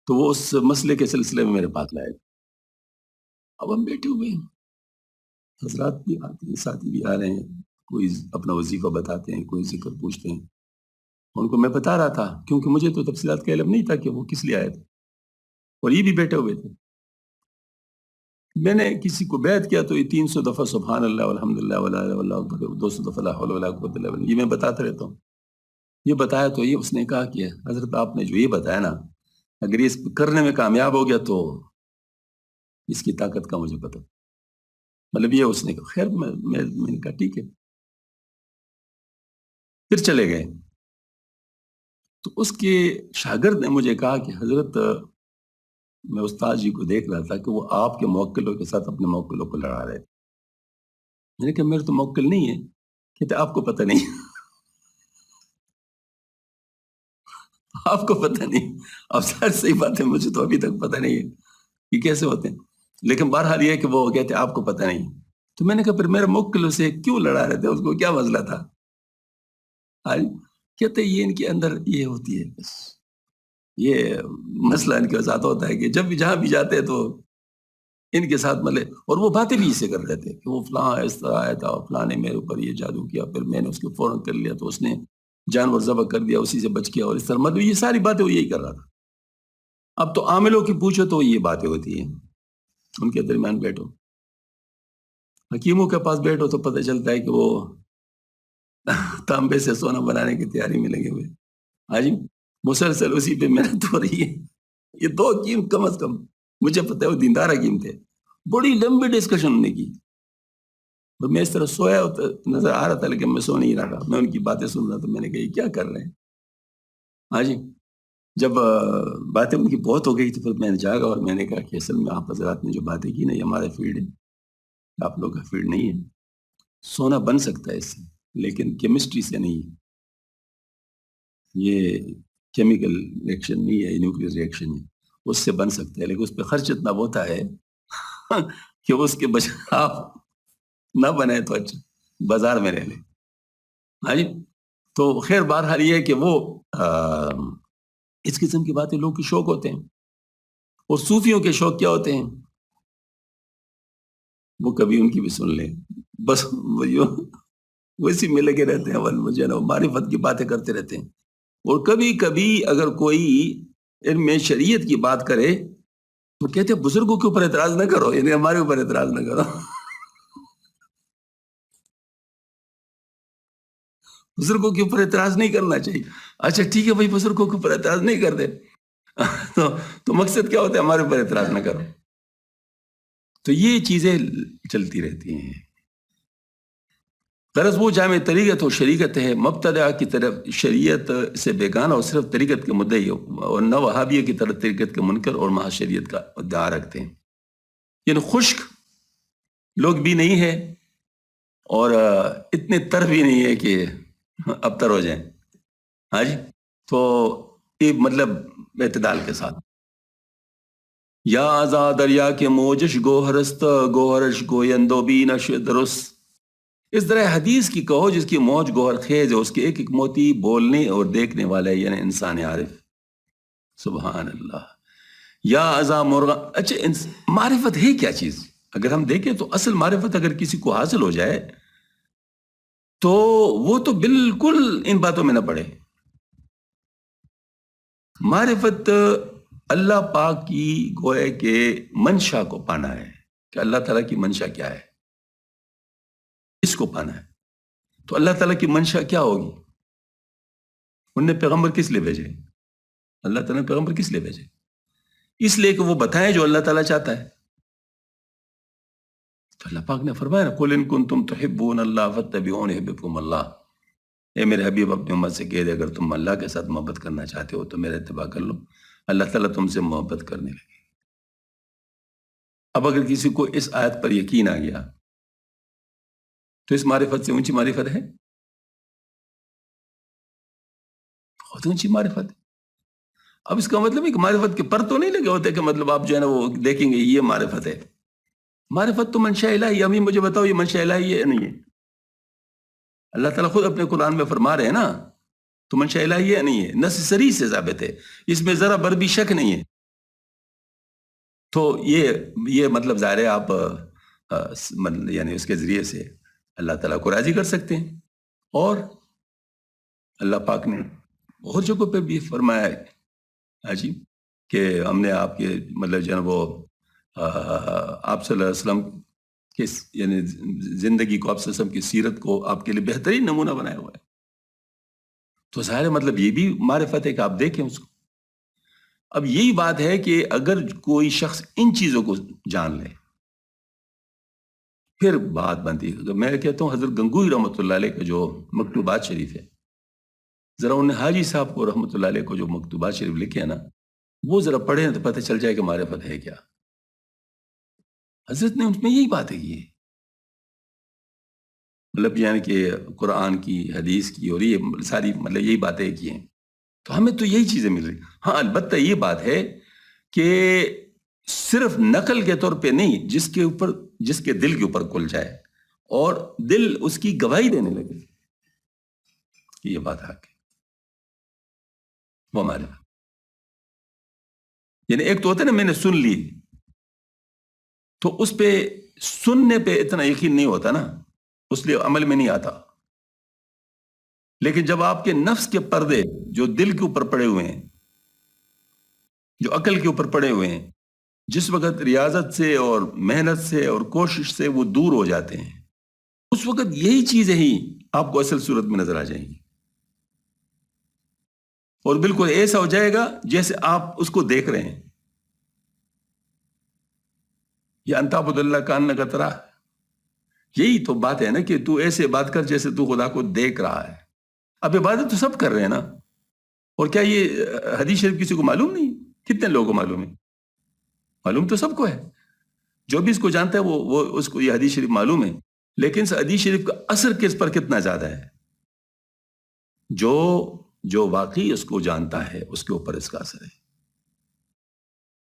تو وہ اس مسئلے کے سلسلے میں میرے پاس لائے، اب ہم بیٹھے ہوئے ہیں، حضرات بھی آتے ہیں، ساتھی بھی آ رہے ہیں، کوئی اپنا وظیفہ بتاتے ہیں، کوئی ذکر پوچھتے ہیں، ان کو میں بتا رہا تھا کیونکہ مجھے تو تفصیلات کا علم نہیں تھا کہ وہ کس لیے آئے تھے، اور یہ بھی بیٹھے ہوئے تھے۔ میں نے کسی کو بیعت کیا تو یہ 300 دفعہ سبحان اللہ والحمدللہ ولا الہ الا اللہ اکبر، 200 دفعہ لا حول ولا قوۃ الا باللہ، یہ میں بتاتا رہتا ہوں۔ یہ بتایا تو یہ اس نے کہا کہ حضرت آپ نے جو یہ بتایا نا، اگر یہ اس کرنے میں کامیاب ہو گیا تو اس کی طاقت کا مجھے پتہ، مطلب یہ اس نے کہا۔ خیر میں نے کہا ٹھیک ہے، پھر چلے گئے۔ تو اس کے شاگرد نے مجھے کہا کہ حضرت میں استاد جی کو دیکھ رہا تھا کہ وہ آپ کے موکلوں کے ساتھ اپنے موکلوں کو لڑا رہے تھے۔ میں نے کہا میرے تو موکل نہیں ہے، کہتے آپ کو پتہ نہیں، آپ کو پتہ نہیں۔ اب سر صحیح بات ہے، مجھے تو ابھی تک پتہ نہیں ہے کہ کیسے ہوتے ہیں، لیکن بہرحال یہ ہے کہ وہ کہتے آپ کو پتہ نہیں۔ تو میں نے کہا پھر میرے موکلوں سے کیوں لڑا رہے تھے، اس کو کیا مسئلہ تھا؟ آج کہتے یہ ان کے اندر یہ ہوتی ہے، بس یہ مسئلہ ان کے ساتھ ہوتا ہے کہ جب بھی جہاں بھی جاتے ہیں تو ان کے ساتھ ملے، اور وہ باتیں بھی اسے کر رہے تھے کہ وہ فلاں اس طرح آیا تھا، فلاں نے میرے اوپر یہ جادو کیا، پھر میں نے اس کو فوراً کر لیا تو اس نے جانور ذبح کر دیا، اسی سے بچ گیا، اور اس طرح مطلب یہ ساری باتیں وہ یہی کر رہا تھا. اب تو عاملوں کی پوچھو تو یہ باتیں ہوتی ہیں، ان کے درمیان بیٹھو، حکیموں کے پاس بیٹھو تو پتہ چلتا ہے کہ وہ تانبے سے سونا بنانے کی تیاری میں لگے ہوئے. ہاں جی، مسلسل اسی پہ محنت ہو رہی ہے. یہ 2 حکیم کم از کم مجھے پتہ ہے وہ دیندار حکیم تھے، بڑی لمبی ڈسکشن انہوں نے کی. میں اس طرح سویا ہوتا نظر آ رہا تھا لیکن میں سو نہیں رہا تھا، میں ان کی باتیں سن رہا تھا. میں نے کہا یہ کیا کر رہے ہیں. ہاں جی، جب باتیں ان کی بہت ہو گئی تو پھر میں نے جاگا اور میں نے کہا کہ اصل میں آپ حضرات نے جو باتیں کی نا، یہ ہمارا فیلڈ ہے، آپ لوگ کا فیلڈ نہیں ہے. سونا بن سکتا ہے اس سے لیکن کیمسٹری سے نہیں. یہ کیمیکل ریئیکشن نہیں ہے، نیوکلیئر ریئیکشن ہے، اس سے بن سکتا ہے لیکن اس پہ خرچ اتنا ہوتا ہے کہ اس کے بجائے آپ نہ بنے تو اچھا بازار میں رہ لیں. ہاں جی، تو خیر بہرحال یہ ہے کہ وہ اس قسم کی باتیں لوگ کے شوق ہوتے ہیں. اور صوفیوں کے شوق کیا ہوتے ہیں؟ وہ کبھی ان کی بھی سن لیں، بس وہ اسی میں لگے رہتے ہیں، مجھے نا معرفت کی باتیں کرتے رہتے ہیں. اور کبھی کبھی اگر کوئی ان میں شریعت کی بات کرے تو کہتے ہیں بزرگوں کے اوپر اعتراض نہ کرو، یعنی ہمارے اوپر اعتراض نہ کرو. بزرگوں کے اوپر اعتراض نہیں کرنا چاہیے. اچھا ٹھیک ہے بھائی، بزرگوں کے اوپر اعتراض نہیں کر دے تو مقصد کیا ہوتا ہے؟ ہمارے اوپر اعتراض نہ کرو. تو یہ چیزیں چلتی رہتی ہیں. غرض وہ جامع طریقت و شریعت ہے، مبتدع کی طرف شریعت سے بیگانہ اور صرف طریقت کے مدعی ہو، اور نہ وہابیہ کی طرف طریقت کے منکر اور محض شریعت کا ادعا رکھتے ہیں. یعنی خشک لوگ بھی نہیں ہے اور اتنے تر بھی نہیں ہے کہ اب تر ہو جائیں. ہاں جی، تو یہ مطلب اعتدال کے ساتھ. یا آزاد دریا کے موجش گوہرست گوہرش گویندو بھی نش درست. اس طرح حدیث کی کہو جس کی موج گوہر خیز ہے، اس کے ایک ایک موتی بولنے اور دیکھنے والا ہے، یعنی انسان عارف. سبحان اللہ. یا ازا مرغا. اچھا معرفت ہے کیا چیز؟ اگر ہم دیکھیں تو اصل معرفت اگر کسی کو حاصل ہو جائے تو وہ تو بالکل ان باتوں میں نہ پڑے. معرفت اللہ پاک کی گوئے کے منشا کو پانا ہے کہ اللہ تعالیٰ کی منشا کیا ہے، اس کو پانا ہے. تو اللہ تعالیٰ کی منشا کیا ہوگی؟ انہوں نے پیغمبر کس لیے بھیجے؟ اللہ تعالیٰ نے پیغمبر کس لیے بھیجے؟ اس لیے کہ وہ بتائیں جو اللہ تعالیٰ چاہتا ہے. تو اللہ پاک نے فرمایا نا قُلْ إِن كُنتُمْ تُحِبُّونَ اللَّهَ فَاتَّبِعُونِي يُحْبِبْكُمُ اللَّهُ. اے میرے حبیب اپنی امت سے کہہ دے اگر تم اللہ کے ساتھ محبت کرنا چاہتے ہو تو میرا اتباع کر لو، اللہ تعالیٰ تم سے محبت کرنے لگے. اب اگر کسی کو اس آیت پر یقین آ گیا تو اس معرفت سے اونچی معرفت ہے؟ بہت اونچی معرفت ہے. اب اس کا مطلب ہے کہ معرفت کے پر تو نہیں لگے ہوتے کہ مطلب آپ جو ہے نا وہ دیکھیں گے یہ معرفت ہے. معرفت تو منشاء الہی. ابھی مجھے بتاؤ یہ منشاء الہی ہے یا نہیں ہے؟ اللہ تعالیٰ خود اپنے قرآن میں فرما رہے ہیں نا، تو منشاء الہی ہے یا نہیں ہے؟ نص صریح سے ثابت ہے، اس میں ذرا بر بھی شک نہیں ہے. تو یہ مطلب ظاہر ہے آپ یعنی اس کے ذریعے سے اللہ تعالیٰ کو راضی کر سکتے ہیں. اور اللہ پاک نے اور جگہوں پہ بھی فرمایا ہے ہاں جی کہ ہم نے آپ کے مطلب جو ہے وہ آپ صلی اللہ علیہ وسلم کی یعنی زندگی کو، آپ صلی اللہ علیہ وسلم کی سیرت کو آپ کے لیے بہترین نمونہ بنایا ہوا ہے. تو ظاہر مطلب یہ بھی معرفت ہے کہ آپ دیکھیں اس کو. اب یہی بات ہے کہ اگر کوئی شخص ان چیزوں کو جان لے پھر بات بنتی ہے. میں کہتا ہوں حضرت گنگوئی رحمۃ اللہ علیہ کا جو مکتوبات شریف ہے، ذرا انہیں حاجی صاحب کو رحمۃ اللہ علیہ کو جو مکتوبات شریف لکھے ہیں نا وہ ذرا پڑھیں تو پتہ چل جائے کہ معرفت ہے کیا. حضرت نے ان میں یہی باتیں کی ہے، مطلب یعنی کہ قرآن کی، حدیث کی، اور یہ ساری مطلب یہی باتیں کی ہیں. تو ہمیں تو یہی چیزیں مل رہی. ہاں البتہ یہ بات ہے کہ صرف نقل کے طور پہ نہیں، جس کے دل کے اوپر کھل جائے اور دل اس کی گواہی دینے لگے، یہ بات حق ہے. وہ ہمارے بات، یعنی ایک تو ہوتا ہے نا میں نے سن لی تو اس پہ سننے پہ اتنا یقین نہیں ہوتا نا، اس لیے عمل میں نہیں آتا. لیکن جب آپ کے نفس کے پردے جو دل کے اوپر پڑے ہوئے ہیں، جو عقل کے اوپر پڑے ہوئے ہیں، جس وقت ریاضت سے اور محنت سے اور کوشش سے وہ دور ہو جاتے ہیں، اس وقت یہی چیزیں ہی آپ کو اصل صورت میں نظر آ جائیں گی، اور بالکل ایسا ہو جائے گا جیسے آپ اس کو دیکھ رہے ہیں. یہ ان تعبد اللہ کانک تراہ، یہی تو بات ہے نا کہ تو ایسے بات کر جیسے تو خدا کو دیکھ رہا ہے. اب عبادت تو سب کر رہے ہیں نا، اور کیا یہ حدیث شریف کسی کو معلوم نہیں؟ کتنے لوگوں کو معلوم ہے؟ معلوم تو سب کو ہے. جو بھی اس کو جانتا ہے وہ اس کو یہ حدیث شریف معلوم ہے، لیکن اس حدیث شریف کا اثر کس پر کتنا زیادہ ہے؟ جو واقعی اس کو جانتا ہے اس کے اوپر اس کا اثر ہے.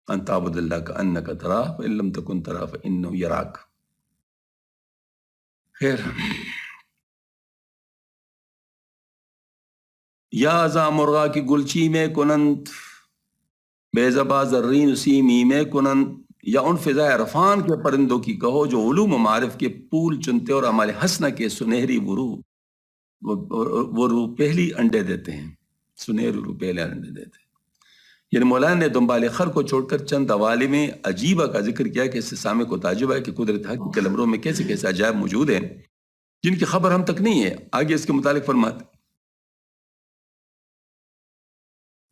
ان تعبد اللہ کانک تراہ فإن لم تکن تراہ فإنہ یراک. خیر، یا ازا مرغا کی گلچی میں کنند، بے زبا زرین سیمی میں کنند، یا ان فضائے عرفان کے پرندوں کی کہو جو علوم و معارف کے پول چنتے اور اعمال حسنہ کے سنہری وہ روح پہلی انڈے دیتے ہیں، سنہری روح پہلے انڈے دیتے ہیں. یعنی مولانا نے دنبال خر کو چھوڑ کر چند عوالم عجیبہ کا ذکر کیا کہ اس سے سامع کو تعجب ہے کہ قدرت حق کے قلمروں میں کیسے کیسے عجائب موجود ہیں جن کی خبر ہم تک نہیں ہے. آگے اس کے متعلق فرماتے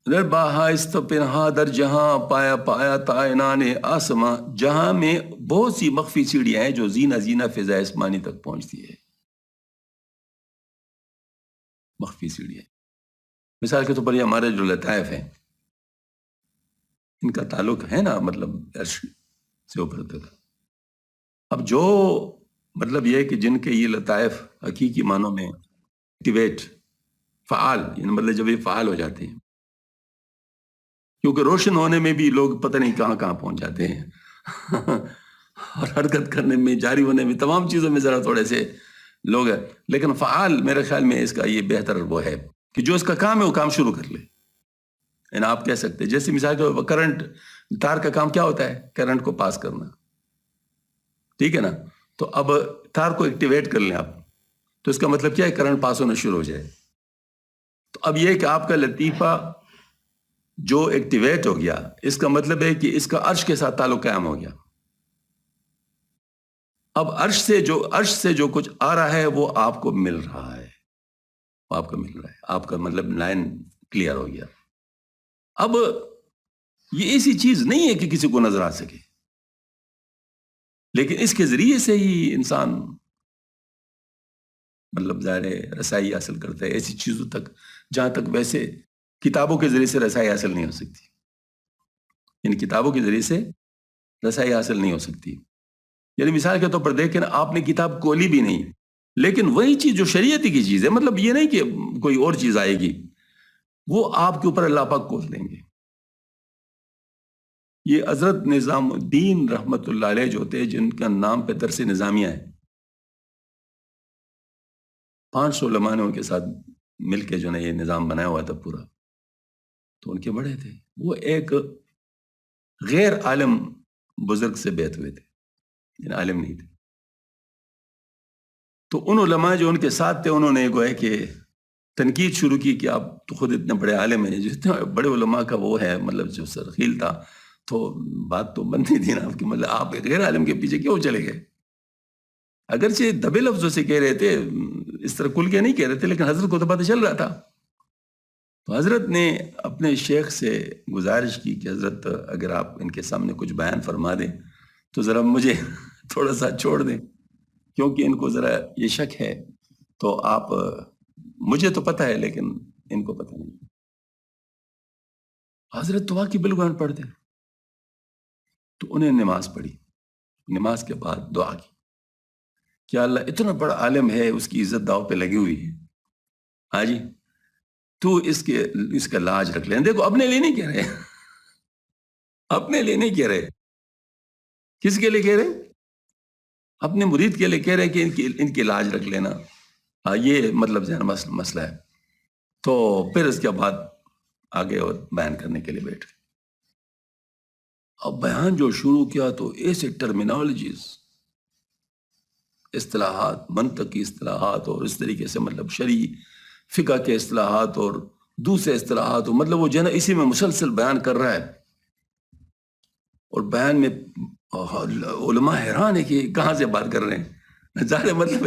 در باہائست پنہا در جہاں پایا پایا تائنان آسماں، جہاں میں بہت سی مخفی سیڑھیاں ہیں جو زینہ زینہ فضائے اسمانی تک پہنچتی ہے. مخفی سیڑھیاں، مثال کے طور پر یہ ہمارے جو لطائف ہیں ان کا تعلق ہے نا مطلب عرش سے اوپر تک. اب جو مطلب یہ ہے کہ جن کے یہ لطائف حقیقی معنوں میں ایکٹیویٹ، فعال، یعنی مطلب جب یہ فعال ہو جاتے ہیں، کیونکہ روشن ہونے میں بھی لوگ پتہ نہیں کہاں کہاں پہنچ جاتے ہیں اور حرکت کرنے میں، جاری ہونے میں، تمام چیزوں میں ذرا تھوڑے سے لوگ ہیں. لیکن فعال میرے خیال میں اس کا یہ بہتر وہ ہے کہ جو اس کا کام ہے وہ کام شروع کر لے. یعنی آپ کہہ سکتے ہیں جیسے مثال کے کرنٹ، تار کا کام کیا ہوتا ہے؟ کرنٹ کو پاس کرنا، ٹھیک ہے نا. تو اب تار کو ایکٹیویٹ کر لیں آپ، تو اس کا مطلب کیا ہے؟ کرنٹ پاس ہونا شروع ہو جائے. تو اب یہ کہ آپ کا لطیفہ جو ایکٹیویٹ ہو گیا، اس کا مطلب ہے کہ اس کا عرش کے ساتھ تعلق قائم ہو گیا. اب عرش سے جو کچھ آ رہا ہے وہ آپ کو مل رہا ہے، وہ آپ کو مل رہا ہے، آپ کا مطلب لائن کلیئر ہو گیا. اب یہ ایسی چیز نہیں ہے کہ کسی کو نظر آ سکے، لیکن اس کے ذریعے سے ہی انسان مطلب ظاہر رسائی حاصل کرتا ہے ایسی چیزوں تک جہاں تک ویسے کتابوں کے ذریعے سے رسائی حاصل نہیں ہو سکتی. یعنی کتابوں کے ذریعے سے رسائی حاصل نہیں ہو سکتی. یعنی مثال کے طور پر دیکھیں نا، آپ نے کتاب کھولی بھی نہیں، لیکن وہی چیز جو شریعتی کی چیز ہے، مطلب یہ نہیں کہ کوئی اور چیز آئے گی، وہ آپ کے اوپر اللہ پاک کھول دیں گے. یہ حضرت نظام الدین رحمت اللہ علیہ جو ہوتے ہیں، جن کا نام پہ درس نظامیہ ہے، 500 علماء نے ان کے ساتھ مل کے جو ہے یہ نظام بنایا ہوا تھا پورا. تو ان کے بڑے تھے، وہ ایک غیر عالم بزرگ سے بیعت ہوئے تھے، یعنی عالم نہیں تھے. تو ان علماء جو ان کے ساتھ تھے، انہوں نے گویا کہ تنقید شروع کی کہ آپ تو خود اتنے بڑے عالم ہیں، جتنے بڑے علماء کا وہ ہے مطلب جو سرخیل تھا، تو بات تو بنتی تھی نا کہ مطلب آپ ایک غیر عالم کے پیچھے کیوں چلے گئے؟ اگرچہ دبے لفظوں سے کہہ رہے تھے، اس طرح کھل کے نہیں کہہ رہے تھے، لیکن حضرت کو تو پتہ چل رہا تھا. تو حضرت نے اپنے شیخ سے گزارش کی کہ حضرت اگر آپ ان کے سامنے کچھ بیان فرما دیں تو ذرا مجھے تھوڑا سا چھوڑ دیں، کیونکہ ان کو ذرا یہ شک ہے. تو آپ، مجھے تو پتہ ہے لیکن ان کو پتہ نہیں. حضرت دعا کی بالگوان پڑھتے، تو انہیں نماز پڑھی، نماز کے بعد دعا کی کہ اللہ اتنا بڑا عالم ہے، اس کی عزت داؤ پہ لگی ہوئی ہے، ہاں جی، تو اس کا لاج رکھ لیں. دیکھو اپنے لیے نہیں کہہ رہے، اپنے لیے نہیں کہہ رہے، کس کے لیے کہہ رہے؟ اپنے مرید کے لیے کہہ رہے کہ ان کی لاج رکھ لینا. یہ مطلب ذہن مسئلہ ہے. تو پھر اس کے بعد آگے اور بیان کرنے کے لیے بیٹھ گئے. اب بیان جو شروع کیا تو ایسے ٹرمینالوجیز، اصطلاحات، منطق کی اصطلاحات، اور اس طریقے سے مطلب شرعی فقہ کے اصطلاحات اور دوسرے اصطلاحات، مطلب وہ جو ہے نا اسی میں مسلسل بیان کر رہا ہے. اور بیان میں علماء حیران ہے کہ کہاں سے بات کر رہے ہیں. ظاہر مطلب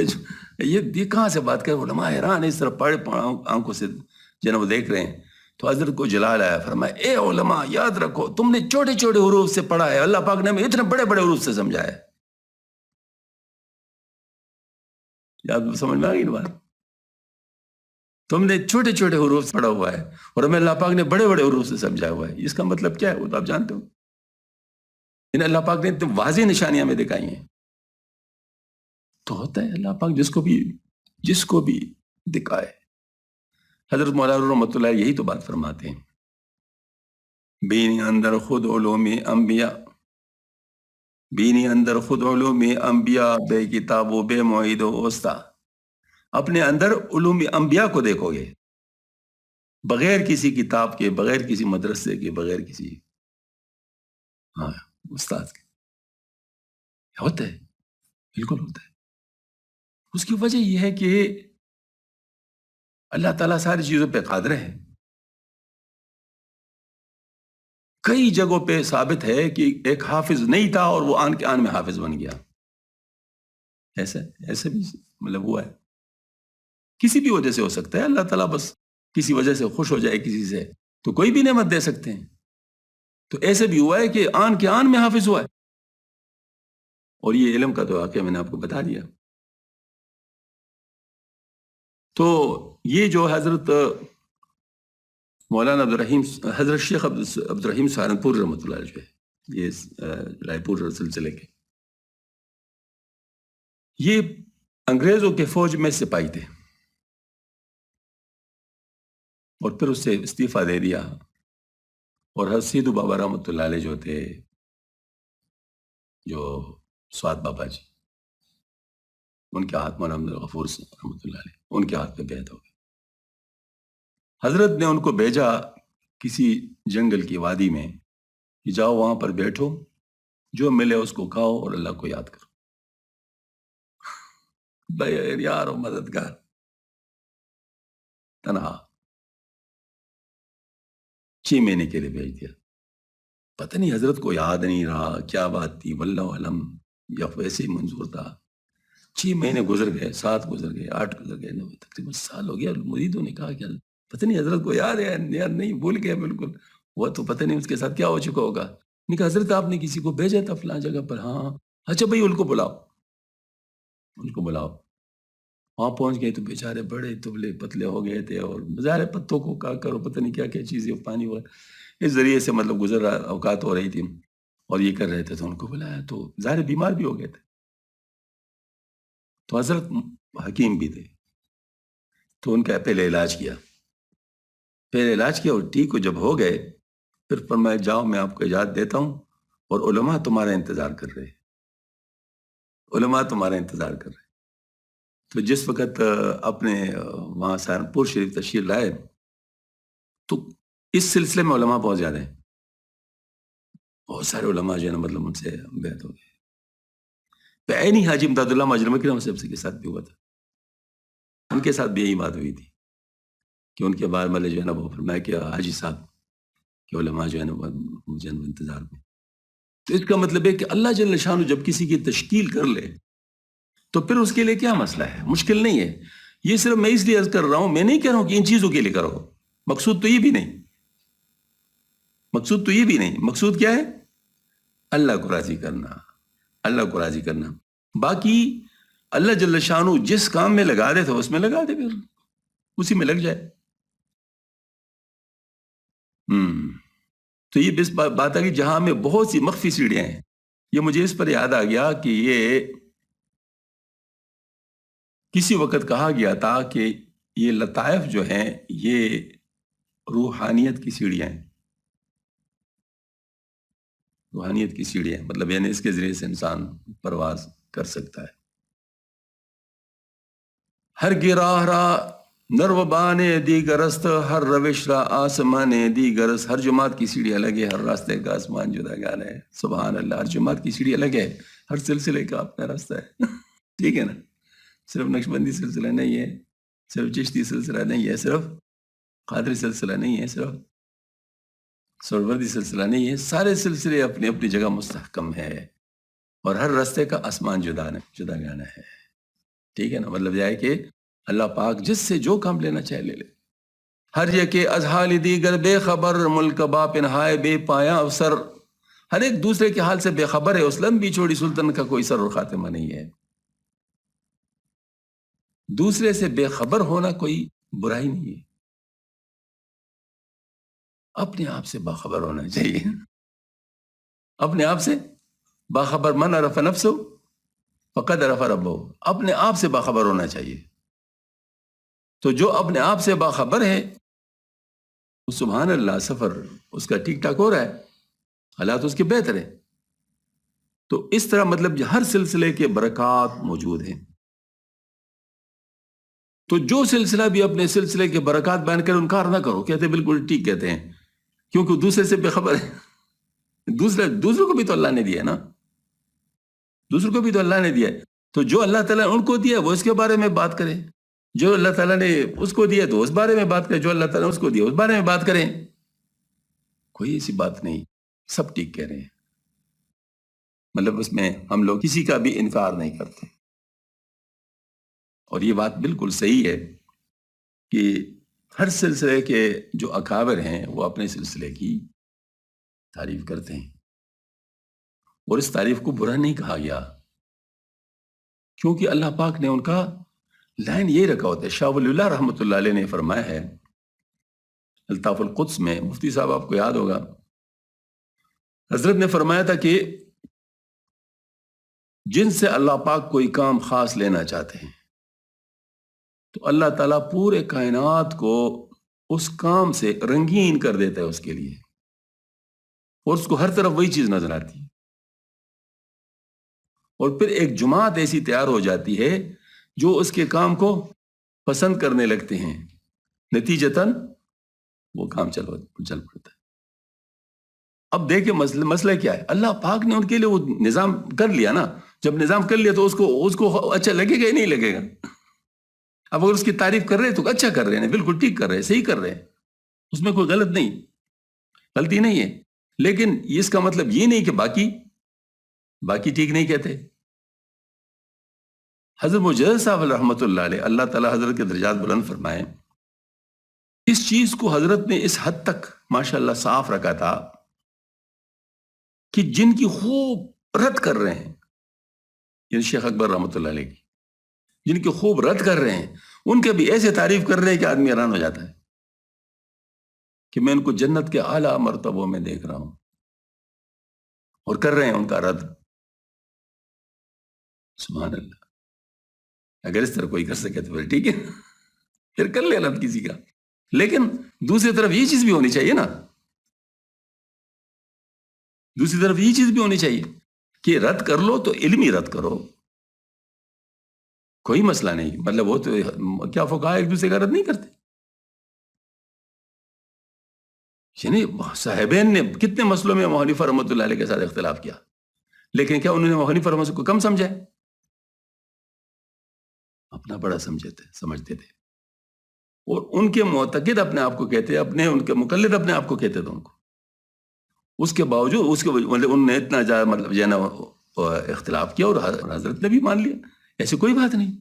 یہ کہاں سے بات کر رہے ہیں. علماء حیران ہے، اس طرح پڑے آنکھوں سے جو ہے نا وہ دیکھ رہے ہیں. تو حضرت کو جلال آیا، فرمایا اے علماء یاد رکھو تم نے چھوٹے چھوٹے حروف سے پڑھا ہے، اللہ پاک نے ہمیں اتنے بڑے بڑے حروف سے سمجھایا ہے. یاد سمجھ میں آ گئی نا بات؟ تم نے چھوٹے چھوٹے حروف سے پڑھا ہوا ہے اور ہمیں اللہ پاک نے بڑے بڑے حروف سے سمجھایا ہوا ہے. اس کا مطلب کیا ہے وہ تو آپ جانتے ہو. ان اللہ پاک نے اتنی واضح نشانیاں ہمیں دکھائی ہیں. تو ہوتا ہے اللہ پاک جس کو بھی دکھائے. حضرت مولانا رحمۃ اللہ یہی تو بات فرماتے ہیں، بینی اندر خود علوم انبیاء، بینی اندر خود علوم انبیاء بے کتاب و بے معید و اوستا. اپنے اندر علوم انبیاء کو دیکھو گے بغیر کسی کتاب کے، بغیر کسی مدرسے کے، بغیر کسی ہاں استاد کے. ہوتا ہے، بالکل ہوتا ہے. اس کی وجہ یہ ہے کہ اللہ تعالیٰ ساری چیزوں پہ قادر ہے. کئی جگہوں پہ ثابت ہے کہ ایک حافظ نہیں تھا اور وہ آن کے آن میں حافظ بن گیا. ایسا بھی مطلب ہوا ہے. کسی بھی وجہ سے ہو سکتا ہے. اللہ تعالیٰ بس کسی وجہ سے خوش ہو جائے کسی سے تو کوئی بھی نعمت دے سکتے ہیں. تو ایسے بھی ہوا ہے کہ آن کے آن میں حافظ ہوا ہے. اور یہ علم کا تو واقعہ میں نے آپ کو بتا دیا. تو یہ جو حضرت مولانا عبدالرحیم، حضرت شیخ عبدالرحیم سہارنپور رحمۃ اللہ علیہ جو ہے، یہ رائے پور سلسلے کے، یہ انگریزوں کے فوج میں سپاہی تھے اور پھر اس سے استعفیٰ دے دیا. اور حضرت سیدھو بابا رحمۃ اللہ علیہ جو تھے، جو سعد بابا جی، ان کے ہاتھ مولانا عبدالغفور رحمۃ اللہ علیہ، ان کے ہاتھ پہ بیعت ہو گئی. حضرت نے ان کو بھیجا کسی جنگل کی وادی میں کہ جاؤ وہاں پر بیٹھو، جو ملے اس کو کھاؤ اور اللہ کو یاد کرو. بھائی یار و مددگار تنہا 6 مہینے کے لیے بھیج دیا. پتہ نہیں حضرت کو یاد نہیں رہا کیا بات تھی، واللہ علم، یا ویسے ہی منظور تھا. 6 مہینے گزر گئے، 7 گزر گئے، 8 گزر گئے، 9 تقریباً سال ہو گیا. مریدوں نے کہا کہ پتہ نہیں حضرت کو یاد ہے یار نہیں، بھول گیا بالکل. وہ تو پتہ نہیں اس کے ساتھ کیا ہو چکا ہوگا. نہیں کہا حضرت آپ نے کسی کو بھیجا تھا فلاں جگہ پر. ہاں اچھا بھائی ان کو بلاؤ، ان کو بلاؤ. وہاں پہنچ گئے تو بیچارے بڑے دبلے پتلے ہو گئے تھے اور ظاہر پتوں کو کہا کرو پتہ نہیں کیا کیا چیزیں، پانی ہوا اس ذریعے سے مطلب گزر رہا، اوقات ہو رہی تھی اور یہ کر رہے تھے. تو ان کو بلایا تو ظاہر بیمار بھی ہو گئے تھے. تو حضرت حکیم بھی تھے تو ان کا پہلے علاج کیا، اور ٹھیک جب ہو گئے پھر فرمایا جاؤ میں آپ کو اجازت دیتا ہوں اور علماء تمہارا انتظار کر رہے، علماء تمہارا انتظار کر رہے. تو جس وقت اپنے وہاں سہارنپور شریف تشریف لائے تو اس سلسلے میں علماء بہت زیادہ ہیں. بہت سارے علماء جو ہے نا مطلب ان سے بیعت ہو گئے. عینی حاجی امداد اللہ مجرم اکرم صاحب کے ساتھ بھی ہوا تھا. ان کے ساتھ بھی یہی بات ہوئی تھی کہ ان کے بعد مطلب جو ہے نا وہ فرمایا کہ حاجی صاحب کہ علماء جو ہے نا مجھے انتظار میں. تو اس کا مطلب ہے کہ اللہ جل شانہ جب کسی کی تشکیل کر لے تو پھر اس کے لیے کیا مسئلہ ہے، مشکل نہیں ہے. یہ صرف میں اس لیے عرض کر رہا ہوں، میں نہیں کہہ رہا ہوں کہ ان چیزوں کے لیے کرو. مقصود تو یہ بھی نہیں، مقصود کیا ہے؟ اللہ کو راضی کرنا، اللہ کو راضی کرنا. باقی اللہ جل شانہ جس کام میں لگا دے تو اس میں لگا دے، پھر اسی میں لگ جائے. تو یہ بس بات ہے کہ جہاں میں بہت سی مخفی سیڑھیاں ہیں. یہ مجھے اس پر یاد آ گیا کہ یہ کسی وقت کہا گیا تھا کہ یہ لطائف جو ہیں یہ روحانیت کی سیڑھیاں ہیں. روحانیت کی سیڑھیاں مطلب یعنی اس کے ذریعے سے انسان پرواز کر سکتا ہے. ہر گراہ را نروبان دیگرست ہر روش را آسمان دیگرست. ہر جماعت کی سیڑھی الگ ہے، ہر راستے کا آسمان جدا گانا ہے. سبحان اللہ. ہر جماعت کی سیڑھی الگ ہے، ہر سلسلے کا اپنا راستہ ہے. ٹھیک ہے نا؟ صرف نقشبندی سلسلہ نہیں ہے، صرف چشتی سلسلہ نہیں ہے، صرف قادری سلسلہ نہیں ہے، صرف سروردی سلسلہ نہیں ہے. سارے سلسلے اپنی اپنی جگہ مستحکم ہے، اور ہر راستے کا آسمان جدا گانا ہے. ٹھیک ہے نا؟ مطلب یہ ہے کہ اللہ پاک جس سے جو کام لینا چاہے لے لے. ہر یکے از حال دیگر بے خبر، ملک با پنہائے بے پایا افسر. ہر ایک دوسرے کے حال سے بے خبر ہے. اس لمبی چوڑی سلطنت کا کوئی سر و خاتمہ نہیں ہے. دوسرے سے بے خبر ہونا کوئی برائی نہیں ہے، اپنے آپ سے باخبر ہونا چاہیے. اپنے آپ سے باخبر. من عرف نفسه فقد عرف ربه. اپنے آپ سے باخبر ہونا چاہیے. تو جو اپنے آپ سے باخبر ہے، سبحان اللہ، سفر اس کا ٹھیک ٹھاک ہو رہا ہے، حالات اس کے بہتر ہیں. تو اس طرح مطلب ہر سلسلے کے برکات موجود ہیں. تو جو سلسلہ بھی اپنے سلسلے کے برکات بیان کرے انکار نہ کرو. کہتے ہیں بالکل ٹھیک کہتے ہیں، کیونکہ دوسرے سے بے خبر ہے. دوسروں کو بھی تو اللہ نے دیا ہے نا، دوسروں کو بھی تو اللہ نے دیا ہے. تو جو اللہ تعالیٰ نے ان کو دیا وہ اس کے بارے میں بات کریں، جو اللہ تعالیٰ نے اس کو دیا تو اس بارے میں بات کریں، جو اللہ تعالیٰ نے اس کو دیا اس بارے میں بات کریں. کوئی ایسی بات نہیں، سب ٹھیک کہہ رہے ہیں. مطلب اس میں ہم لوگ کسی کا بھی انکار نہیں کرتے. اور یہ بات بالکل صحیح ہے کہ ہر سلسلے کے جو اکابر ہیں وہ اپنے سلسلے کی تعریف کرتے ہیں، اور اس تعریف کو برا نہیں کہا گیا، کیونکہ اللہ پاک نے ان کا لائن یہ رکھا ہوتا ہے. شاہ ولی اللہ رحمۃ اللہ علیہ نے فرمایا ہے الطاف القدس میں، مفتی صاحب آپ کو یاد ہوگا، حضرت نے فرمایا تھا کہ جن سے اللہ پاک کوئی کام خاص لینا چاہتے ہیں تو اللہ تعالیٰ پورے کائنات کو اس کام سے رنگین کر دیتا ہے اس کے لیے، اور اس کو ہر طرف وہی چیز نظر آتی ہے. اور پھر ایک جماعت ایسی تیار ہو جاتی ہے جو اس کے کام کو پسند کرنے لگتے ہیں، نتیجتاً وہ کام چل پڑتا ہے. اب دیکھیں مسئلہ کیا ہے. اللہ پاک نے ان کے لیے وہ نظام کر لیا نا. جب نظام کر لیا تو اس کو اچھا لگے گا یا نہیں لگے گا؟ اب اگر اس کی تعریف کر رہے ہیں تو اچھا کر رہے ہیں، بالکل ٹھیک کر رہے ہیں، صحیح کر رہے ہیں، اس میں کوئی غلطی نہیں ہے. لیکن اس کا مطلب یہ نہیں کہ باقی ٹھیک نہیں کہتے. حضرت مجدد صاحب رحمۃ اللہ علیہ، اللہ تعالیٰ حضرت کے درجات بلند فرمائے، اس چیز کو حضرت نے اس حد تک ماشاءاللہ صاف رکھا تھا کہ جن کی خوب رد کر رہے ہیں، یعنی شیخ اکبر رحمۃ اللہ علیہ کی جن کی خوب رد کر رہے ہیں، ان کے بھی ایسے تعریف کر رہے ہیں کہ آدمی حیران ہو جاتا ہے کہ میں ان کو جنت کے اعلیٰ مرتبوں میں دیکھ رہا ہوں، اور کر رہے ہیں ان کا رد. سبحان اللہ. اگر اس طرح کوئی کر سکے تو پھر ٹھیک ہے، پھر کر لے رد کسی کا. لیکن دوسری طرف یہ چیز بھی ہونی چاہیے نا، دوسری طرف یہ چیز بھی ہونی چاہیے کہ رد کر لو تو علمی رد کرو، کوئی مسئلہ نہیں. مطلب وہ تو کیا فقہاء ایک دوسرے کا رد نہیں کرتے؟ یعنی صاحبین نے کتنے مسئلوں میں ابو حنیفہ رحمۃ اللہ علیہ کے ساتھ اختلاف کیا، لیکن کیا انہوں نے ابو حنیفہ رحمۃ اللہ کو کم سمجھا؟ اپنا بڑا سمجھتے تھے. اور ان کے معتقد اپنے آپ کو کہتے، ان کے مقلد اپنے آپ کو کہتے تھے ان کو. اس کے باوجود ان نے اتنا زیادہ مطلب جو ہے نا اختلاف کیا، اور حضرت نے بھی مان لیا. ایسی کوئی بات نہیں،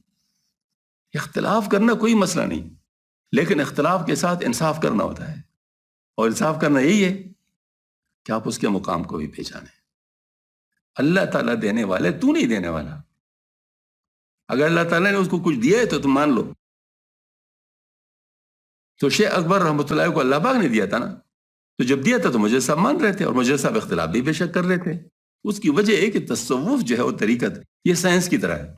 اختلاف کرنا کوئی مسئلہ نہیں، لیکن اختلاف کے ساتھ انصاف کرنا ہوتا ہے. اور انصاف کرنا یہی ہے کہ آپ اس کے مقام کو بھی پہچانیں. اللہ تعالیٰ دینے والے، تو نہیں دینے والا. اگر اللہ تعالیٰ نے اس کو کچھ دیا ہے تو تم مان لو. تو شیخ اکبر رحمۃ اللہ کو اللہ پاک نے دیا تھا نا، تو جب دیا تھا تو مجھد صاحب مان رہے تھے، اور مجد صاحب اختلاف بھی بے شک کر رہے تھے. اس کی وجہ ہے کہ تصوف جو ہے وہ طریقت، یہ سائنس کی طرح ہے.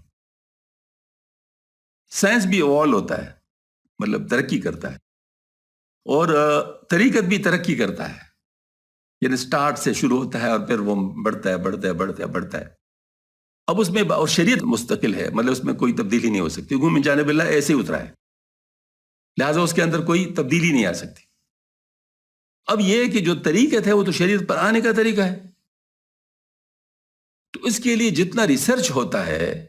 سائنس بھی ایوالو ہوتا ہے، مطلب ترقی کرتا ہے، اور طریقت بھی ترقی کرتا ہے. یعنی سٹارٹ سے شروع ہوتا ہے اور پھر وہ بڑھتا ہے. اب اس میں اور شریعت مستقل ہے، مطلب اس میں کوئی تبدیلی نہیں ہو سکتی. من جانب اللہ ایسے ہی اترا ہے. لہٰذا اس کے اندر کوئی تبدیلی نہیں آ سکتی. اب یہ کہ جو طریقہ تھے وہ تو شریعت پر آنے کا طریقہ ہے، تو اس کے لیے جتنا ریسرچ ہوتا ہے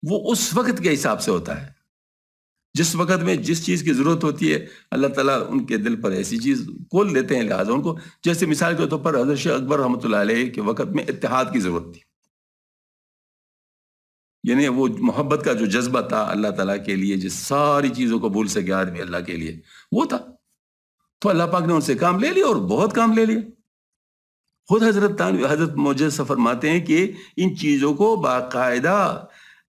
وہ اس وقت کے حساب سے ہوتا ہے. جس وقت میں جس چیز کی ضرورت ہوتی ہے اللہ تعالیٰ ان کے دل پر ایسی چیز کھول دیتے ہیں. لہٰذا ان کو، جیسے مثال کے طور پر حضرت شیخ اکبر رحمۃ اللہ علیہ کے وقت میں اتحاد کی ضرورت تھی، یعنی وہ محبت کا جو جذبہ تھا اللہ تعالیٰ کے لیے، جس ساری چیزوں کو بھول سکے آدمی اللہ کے لیے، وہ تھا. تو اللہ پاک نے ان سے کام لے لیا اور بہت کام لے لیا. خود حضرت معجزہ فرماتے ہیں کہ ان چیزوں کو باقاعدہ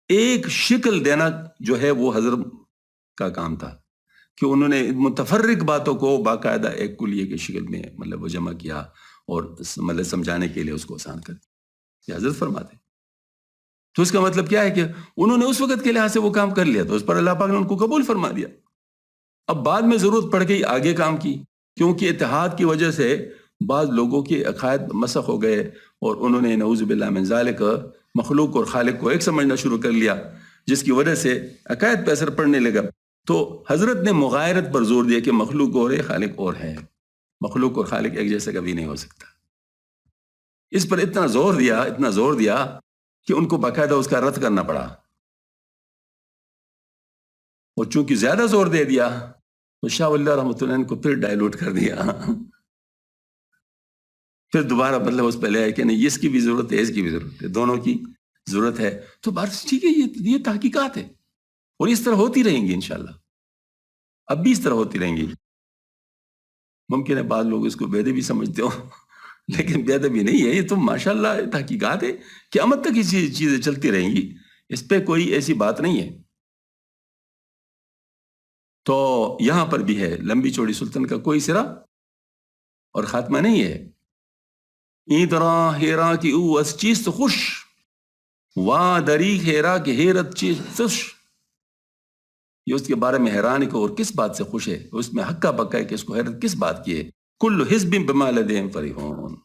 ایک شکل دینا جو ہے وہ حضرت کا کام تھا، کہ انہوں نے متفرق باتوں کو باقاعدہ ایک کلیے کی شکل میں مطلب وہ جمع کیا اور مطلب سمجھانے کے لیے اس کو آسان کر دیا. یہ حضرت فرماتے ہیں. تو اس کا مطلب کیا ہے کہ انہوں نے اس وقت کے لحاظ سے وہ کام کر لیا تو اس پر اللہ پاک نے ان کو قبول فرما دیا. اب بعد میں ضرورت پڑ گئی آگے کام کی، کیونکہ اتحاد کی وجہ سے بعض لوگوں کے عقائد مسخ ہو گئے اور انہوں نے نعوذ باللہ من ذالک مخلوق اور خالق کو ایک سمجھنا شروع کر لیا، جس کی وجہ سے عقائد پہ اثر پڑنے لگا. تو حضرت نے مغایرت پر زور دیا کہ مخلوق اور ہے خالق اور ہے، مخلوق اور خالق ایک جیسا کبھی نہیں ہو سکتا. اس پر اتنا زور دیا کہ ان کو باقاعدہ اس کا رد کرنا پڑا. اور چونکہ زیادہ زور دے دیا تو شاہ ولی اللہ رحمۃ اللہ نے کو پھر ڈائلوٹ کر دیا. پھر دوبارہ مطلب اس پہ لے آئے کہ نہیں، اس کی بھی ضرورت ہے، اس کی بھی ضرورت ہے، دونوں کی ضرورت ہے. تو بات ٹھیک ہے، یہ تحقیقات ہے اور اس طرح ہوتی رہیں گی انشاءاللہ. اب بھی اس طرح ہوتی رہیں گی. ممکن ہے بعض لوگ اس کو بے ادبی سمجھتے ہو، لیکن بے ادبی نہیں ہے، یہ تو ماشاءاللہ تحقیقات ہے. قیامت تک یہ چیزیں چلتی رہیں گی، اس پہ کوئی ایسی بات نہیں ہے. تو یہاں پر بھی ہے لمبی چوڑی سلطنت کا کوئی سرا اور خاتمہ نہیں ہے. این طرح ہیرا کی او از چیست خوش، وا دری ہیرا کی حیرت چیست خوش. یہ اس کے بارے میں حیرانی کو اور کس بات سے خوش ہے، اس میں حقہ بکا ہے کہ اس کو حیرت کس بات کی ہے. کل حزب بما لدیہم فرحون.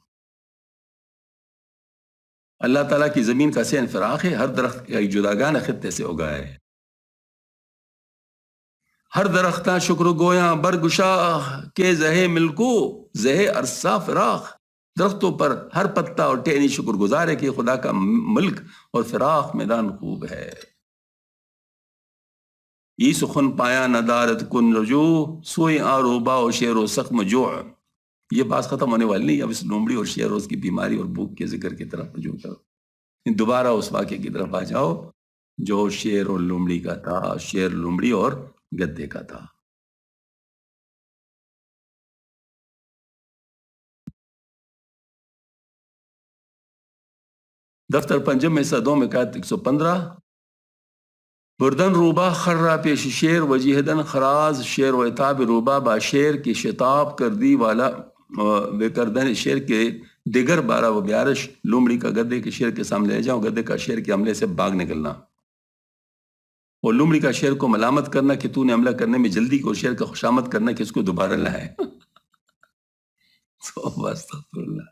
اللہ تعالیٰ کی زمین کا سین فراخ ہے، ہر درخت کا ایک جداگانہ خطے سے اگایا ہے. ہر درختاں شکر گویاں برگشا کے زہے ملکو زہے عرصہ فراخ. درختوں پر ہر پتا اور ٹہنی شکر گزار ہے کہ خدا کا ملک اور فراخ میدان خوب ہے. ای سخن پایا ندارت کن رجوع سوئی آروبا و شیر و سخم جوع. یہ بات ختم ہونے والی نہیں، اب اس لومڑی اور شیر اس کی بیماری اور بھوک کے ذکر کی طرف رجوع کرو. دوبارہ اس واقعے کی طرف آ جاؤ جو شیر اور لومڑی کا تھا، شیر لومڑی اور گدے کا تھا. دفتر پنجم میں صدوں میں قید 115. بردن روبا خرا پیش شیر وجیہدن خراز شیر و اتاب روبا با شیر کی شتاب کردی والا بے کردن شیر کے دیگر بارہ و بیارش. لومڑی کا گدے کے شیر کے سامنے لے جاؤ، گدے کا شیر کے حملے سے باغ نکلنا، اور لومڑی کا شیر کو ملامت کرنا کہ تو نے حملہ کرنے میں جلدی کو، شیر کا خوشامد کرنا کہ اس کو دوبارہ لائے. استغفر اللہ،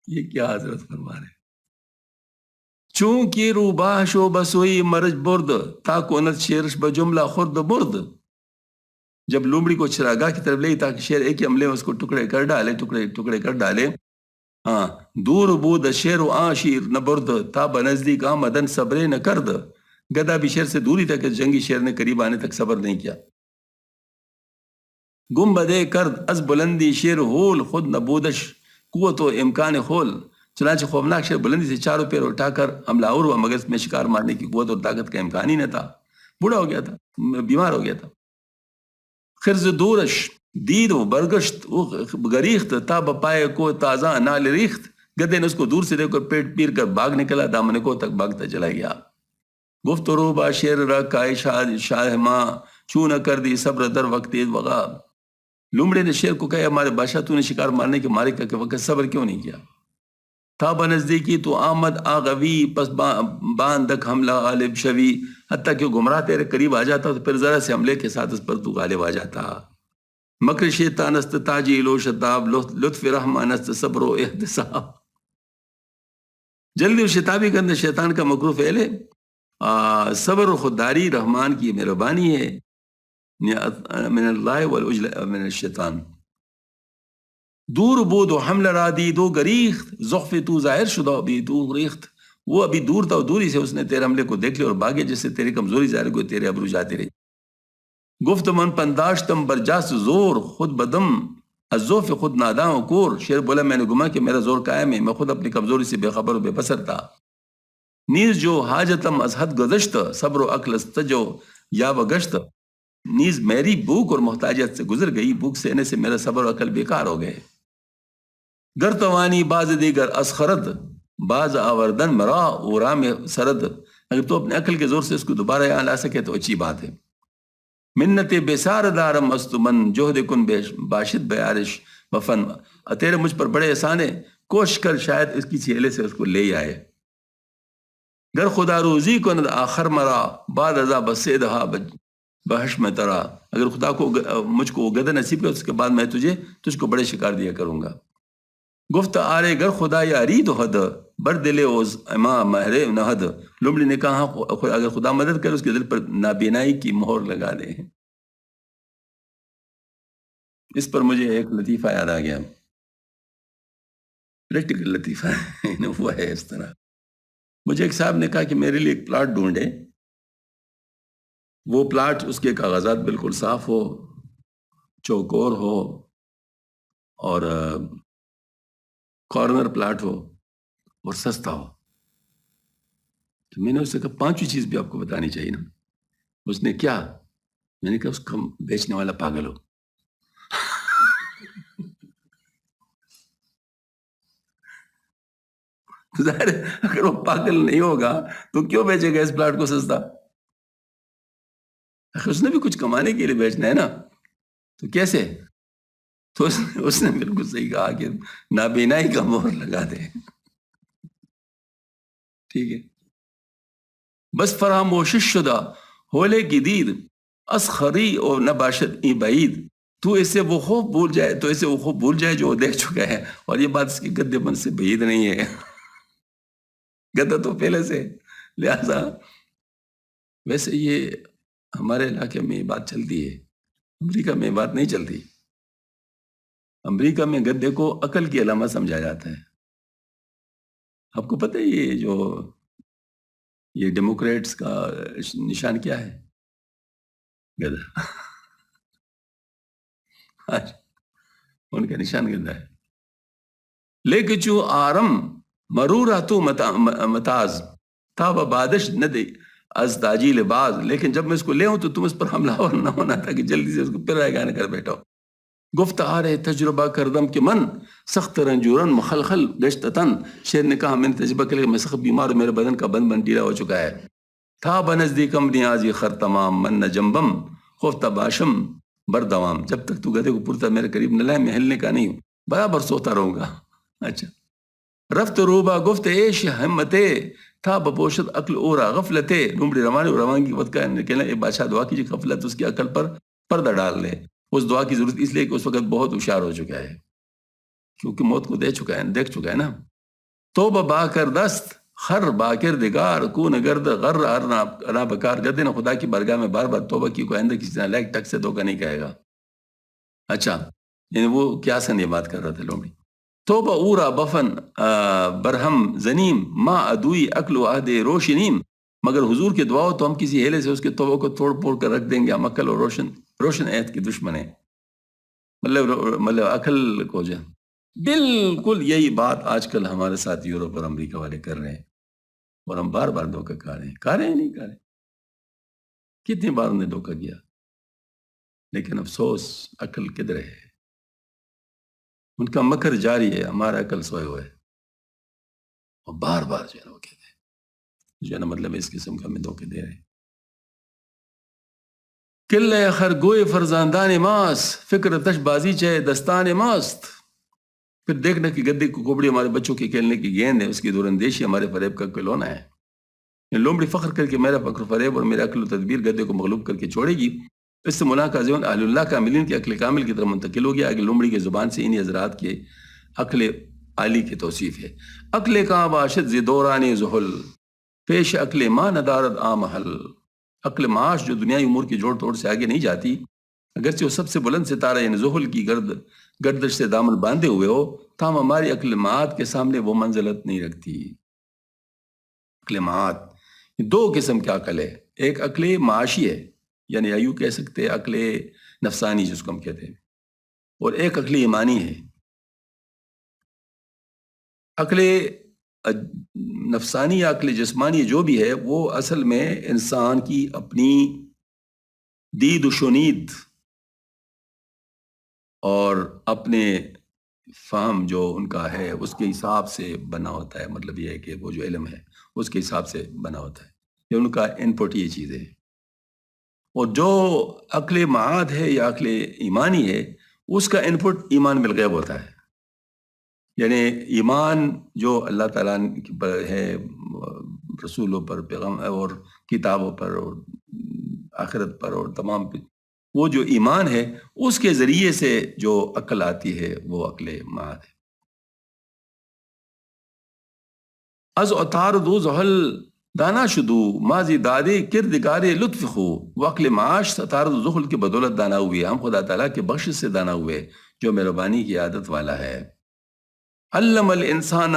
یہ کیا حضرت فرما رہے. چونکہ روبا شو بسوئی مرج برد تا کونت شیرش بجملہ خرد برد. جب لومڑی کو چراگاہ کی طرف لے تاکہ شیر ایک ہی حملے میں اس کو ٹکڑے کر ڈالے، ٹکڑے کر ڈالے. ہاں، دور بود شیر و آ شیر نہ برد تا بنزدیک آمدن صبرے نہ کرد. گدھا بھی شیر سے دوری تک جنگی شیر نے قریب آنے تک صبر نہیں کیا. گم بدے کرد از بلندی شیر ہول خود نہ بودش قوت و امکان خول. چنانچہ خوفناک شیر بلندی سے چاروں پیر اٹھا کر حملہ آور ہوا، مگر اس میں شکار مارنے کی قوت اور طاقت کا امکان ہی نہ تھا. بوڑھا ہو گیا تھا، بیمار ہو گیا تھا. خرز دورش دید و برگشت گریخت تا بپائے کو تازہ نال ریخت. گدے نے اس کو دور سے دیکھ کر پیٹ پیر کر باغ نکلا، دامن کو تک بھاگتا چلا گیا. گفت روبا شیر را کائے شاہ ماں چوں نہ کر دی صبر در وقت وغا. لومڑے نے شیر کو کہا ہمارے بادشاہ تو نے شکار مارنے کے مارے کا وقت صبر کیوں نہیں کیا. تھا بنزدیکی تو آمد آغوی پس باندک حملہ غالب شوی. حتیٰ کہ گمراہ تیرے قریب آ جاتا تو پھر ذرا سے حملے کے ساتھ اس پر تو غالب آ جاتا. مکر شیطان است تاجیل و شتاب لطف رحمان است صبر و احتساب. جلدی و شتابی کے اندر شیطان کا مکروہ فعل ہے، صبر و خودداری رحمان کی مہربانی ہے. من اللہ والعجل من الشیطان. دور بود و حمل را دید و گریخت، ضعف تو ظاہر شدہ ابھی تو ریخت. وہ ابھی دور تھا، دوری سے اس نے تیرے حملے کو دیکھ لیا اور بھاگے جس سے تیری کمزوری ظاہر کو تیرے ابرو جاتے رہے. گفت من پنداشتم برجاست زور خود بدم الزوف خود ناداں و کور. شعر بولا میں نے گما کہ میرا زور قائم ہے، میں خود اپنی کمزوری سے بے خبر و بے بصر تھا. نیز جو حاجتم از حد گزشت صبر و عقل است جو یا و گشت. نیز میری بھوک اور محتاجیت سے گزر گئی، بھوک سہنے سے میرا صبر و عقل بیکار ہو گئے. گر توانی باز دیگر از خرد باز آوردن مرا اورا میں سرد. اگر تو اپنے عقل کے زور سے اس کو دوبارہ یہاں لا سکے تو اچھی بات ہے. منت بسار دارم است من جہد کن باشد بیارش وفن. تیرے مجھ پر بڑے احسان ہے، کوشش کر شاید اس کی ہیلے سے اس کو لے آئے. گر خدا روزی کند آخر مرا بعد ازا بسیدہا بحش میں ترا. اگر خدا کو مجھ کو گدہ نصیب کر اس کے بعد میں تجھ کو بڑے شکار دیا کروں گا. گفت آرے گر خدا یاری تو حد بر دل اوز اما مہر نہد. لمڑی نے کہا اگر خدا مدد کرے اس کے دل پر نابینائی کی مہر لگا دے. اس پر مجھے ایک لطیفہ یاد آ گیا، پریکٹیکل لطیفہ وہ ہے اس طرح. مجھے ایک صاحب نے کہا کہ میرے لیے ایک پلاٹ ڈھونڈے، وہ پلاٹ اس کے کاغذات بالکل صاف ہو، چوکور ہو اور کارنر پلاٹ ہو اور سستا ہو. تو میں نے اس سے کہا پانچویں چیز بھی آپ کو بتانی چاہیے نا. اس نے کیا؟ میں نے کہا اس کا بیچنے والا پاگل ہو. ظاہر اگر وہ پاگل نہیں ہوگا تو کیوں بیچے گا اس پلاٹ کو سستا؟ اس نے بھی کچھ کمانے کے لیے بیچنا ہے نا، تو کیسے؟ تو اس نے بالکل صحیح کہا کہ نابینائی کا مہر لگا دے. ٹھیک ہے. بس فراموش شدہ ہولے کی دید اسخری اور نباشت ای بعید. تو اسے وہ خوف بھول جائے جو وہ دیکھ چکا ہے. اور یہ بات اس کے گدے پن سے بعید نہیں ہے، گدا تو پہلے سے. لہذا ویسے یہ ہمارے علاقے میں یہ بات چلتی ہے، امریکہ میں بات نہیں چلتی. امریکہ میں گدے کو عقل کی علامت سمجھا جاتا ہے. آپ کو پتہ ہے یہ ڈیموکریٹس کا نشان کیا ہے؟ گدھا. ان کا نشان گدھا ہے. لیکن جو آرم مرورہ تو متاز تھا وہ بادش نہ دے از تاجیل باز. لیکن جب میں اس کو لے ہوں تو تم اس پر حملہ اور نہ ہونا تھا کہ جلدی سے اس کو پھر گانے کر بیٹھو. گفت آ رہے تجربہ کردم کہ من سخت رنجورن مخلخل گشتتن. شیر نے کہا میں نے تجربہ کر لیا، میں سخت بیمار ہوں، میرے بدن کا بند ڈھیلا ہو چکا ہے. تھا بنزدیکم نیازی خر تمام من نہ جنبم خفتہ باشم بردوام. جب تک تو گدھے کو پورتا میرے قریب نہ لائے میں ہلنے کا نہیں ہوں، برابر سوتا رہوں گا. اچھا. رفت روبا گفت ایش ہمتے تھا بپوشت عقل اورا غفلتے. لومڑی روانگی وقت کا کہنا اے بادشاہ دعا کیجیے غفلت اس کی عقل پر پردہ ڈال لے. اس دعا کی ضرورت اس لیے کہ اس وقت بہت ہوشیار ہو چکا ہے، کیونکہ موت کو دیکھ چکا ہے نا. توبہ با کر دست خر باکر دگار کون گرد غر ارنا بکار. گدے نے خدا کی بارگاہ میں بار بار توبہ کی، کوئی آئندہ کسی طرح لائک ٹک سے دھوکہ نہیں کہے گا. اچھا، یعنی وہ کیا سن یہ بات کر رہا تھا لومڑی. توبہ اورا بفن برہم زنیم ما ادوئی عقل و عہد روشنیم. مگر حضور کے دعا ہو تو ہم کسی ہیلے سے اس کے توبہ کو توڑ پھوڑ کر رکھ دیں گے. ہم عقل اور روشن عہد کے دشمن ہیں، مطلب عقل کو جو بالکل یہی بات آج کل ہمارے ساتھ یورپ اور امریکہ والے کر رہے ہیں، اور ہم بار بار دھوکہ کھا رہے ہیں نہیں کھا رہے. کتنی بار انہیں دھوکہ کیا، لیکن افسوس عقل کدھر ہے. ان کا مکر جاری ہے، ہمارا عقل سوئے ہوئے ہے، اور بار بار جو ہے وہ کہتے ہیں جو ہے نا مطلب اس قسم کا ہمیں دھوکے دے رہے ہیں. قلعہ خرگوئے فرزاندان ماس فکر تش بازی چاہے دستان ماست. پھر دیکھنا کہ گدے کو کوبڑی ہمارے بچوں کے کھیلنے کی گیند ہے، اس کی دور اندیشی ہمارے فریب کا کھلونا ہے. لومڑی فخر کر کے میرا فخر فریب اور میرا عقل و تدبیر گدے کو مغلوب کر کے چھوڑے گی. اس سے ملاقہ ذہن اہل اللہ کاملین کی عقل کامل کی طرف منتقل ہو گیا. آگے لومڑی کی زبان سے انہی حضرات کے عقل عالی کی توصیف ہے. عقل کا باشد ز دوران زحل پیش عقل ما ندارد آمحل. عقل معاش جو دنیائی امور کی جوڑ توڑ سے آگے نہیں جاتی، اگرچہ وہ سب سے بلند ستارہ یعنی زحل کی گردش سے دامن باندھے ہوئے ہو، تاہم ہماری عقل معاد کے سامنے وہ منزلت نہیں رکھتی۔ عقل معاد دو قسم کی عقل ہے، ایک عقل معاشی ہے، یعنی ایو کہہ سکتے ہیں عقل نفسانی جس کو ہم کہتے ہیں، اور ایک عقل ایمانی ہے۔ عقل نفسانی یا عقل جسمانی جو بھی ہے وہ اصل میں انسان کی اپنی دید و شنید اور اپنے فہم جو ان کا ہے اس کے حساب سے بنا ہوتا ہے۔ مطلب یہ ہے کہ وہ جو علم ہے اس کے حساب سے بنا ہوتا ہے، یہ ان کا انپٹ یہ چیز ہے۔ اور جو عقل معاد ہے یا عقل ایمانی ہے اس کا انپٹ ایمان بالغیب ہوتا ہے، یعنی ایمان جو اللہ تعالیٰ پر ہے، رسولوں پر، پیغام اور کتابوں پر اور آخرت پر اور تمام پر، وہ جو ایمان ہے اس کے ذریعے سے جو عقل آتی ہے وہ عقل معاد ہے۔ از اتار دو زحل دانا شدو ماضی دادے کردگار لطف خو، وہ عقل معاش ستار زحل کی بدولت دانا ہوئے، ہم خدا تعالیٰ کے بخش سے دانا ہوئے جو مہربانی کی عادت والا ہے۔ علم الانسان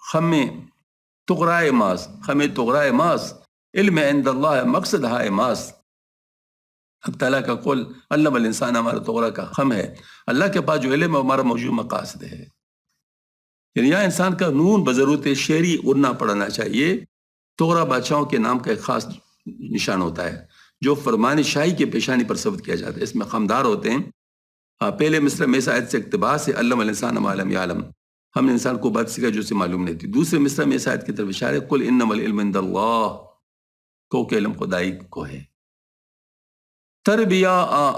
خم تغرائے ماس، خم تغرائے ماس علم عند اللہ مقصد ہائے ماس۔ اب تعالیٰ کا قول علم الانسان ہمارا تغرا کا خم ہے، اللہ کے پاس جو علم ہے ہمارا موجود مقاصد ہے، یعنی یہاں انسان کا نون بضرورت شعری اڑنا پڑنا چاہیے۔ تغرا بادشاہوں کے نام کا ایک خاص نشان ہوتا ہے جو فرمان شاہی کے پیشانی پر ثبت کیا جاتا ہے، اس میں خمدار ہوتے ہیں۔ پہلے مصرع میں اس آیت سے اقتباس ہے، علم الانسان ما لم یعلم، ہم نے انسان کو بات سکھا جو اسے معلوم نہیں تھی۔ دوسرے مصرع میں اس آیت کی طرف اشارہ ہے، قل انما العلم عند اللہ، کو کہ علم خدائی کو ہے۔ تربیہ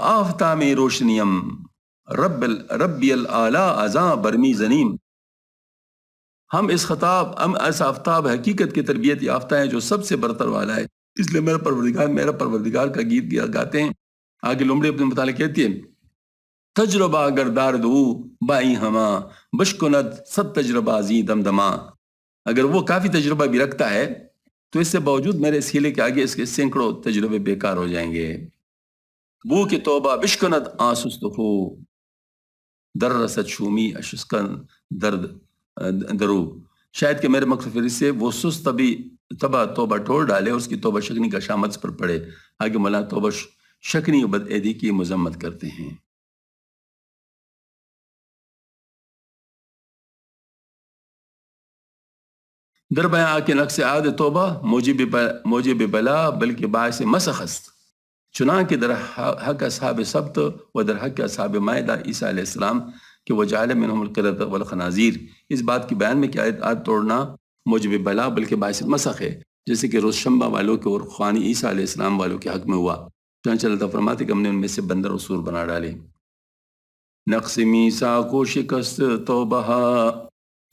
آفتہ میں روشنیم ربی العلیٰ ازاں برمی زنیم، ہم اس آفتاب حقیقت کی تربیت یافتہ ہیں جو سب سے برتر والا ہے، اس لیے میرا پروردگار کا گیت گاتے ہیں۔ آگے لومڑی اپنے متعلق کہتی ہے، تجربہ اگر دار دو بائی ہما بشکند صد تجربہ زی دمدما، اگر وہ کافی تجربہ بھی رکھتا ہے تو اس سے باوجود میرے اس ہیلے کے آگے اس کے سینکڑوں تجربے بیکار ہو جائیں گے۔ بو کی توبہ بشکند آسست ہو در رسد شومی اشسکن درد درو، شاید کہ میرے مغفرت سے وہ سست تبا توبہ ٹوڑ ڈالے، اس کی توبہ شکنی کا شامت پر پڑے۔ آگے مولانا توبہ شکنی و بدعیدی کی مذمت کرتے ہیں۔ در بیاں آ کے نقص عاد توبہ موجب بلا بلکہ باعث مسخ است، چنانکہ در حق اصحاب سبت و در حق اصحاب مائدہ عیسیٰ علیہ السلام کہ وجعل منہم القردۃ والخنازیر، اس بات کی بیان میں کہ عاد توڑنا موجب بلا بلکہ باعث مسخ ہے، جیسے کہ روز شنبہ والوں کے اور خوانی عیسیٰ علیہ السلام والوں کے حق میں ہوا، چنانچہ اللہ فرماتے کہ ہم نے ان میں سے بندر و سور بنا ڈالے۔ نقص میثاق و شکست توبہ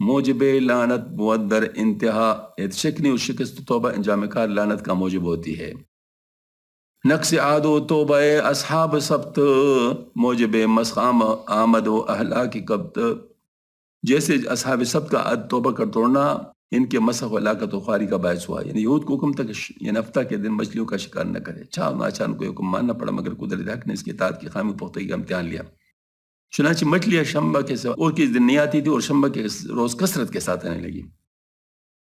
موجب لعنت بود در انتہا، شکنی اور شکست توبہ انجام کار لعنت کا موجب ہوتی ہے۔ نقص عاد و توبہ اصحاب سبت موجب مسخام آمد و اہلاک کبت، جیسے اصحاب سبت کا عاد توبہ کا توڑنا ان کے مسخ و ہلاکت و خواری کا باعث ہوا، یعنی یہود کو حکم تک یہ ہفتہ کے دن مچھلیوں کا شکار نہ کرے، ناچار کو حکم ماننا پڑا، مگر قدرت حق نے اس کے اطاعت کی خامی پختگی کا امتحان لیا، چنانچہ مچھلیاں شنبہ کے اور کس دن نہیں آتی تھی اور شنبہ کے روز کثرت کے ساتھ آنے لگی۔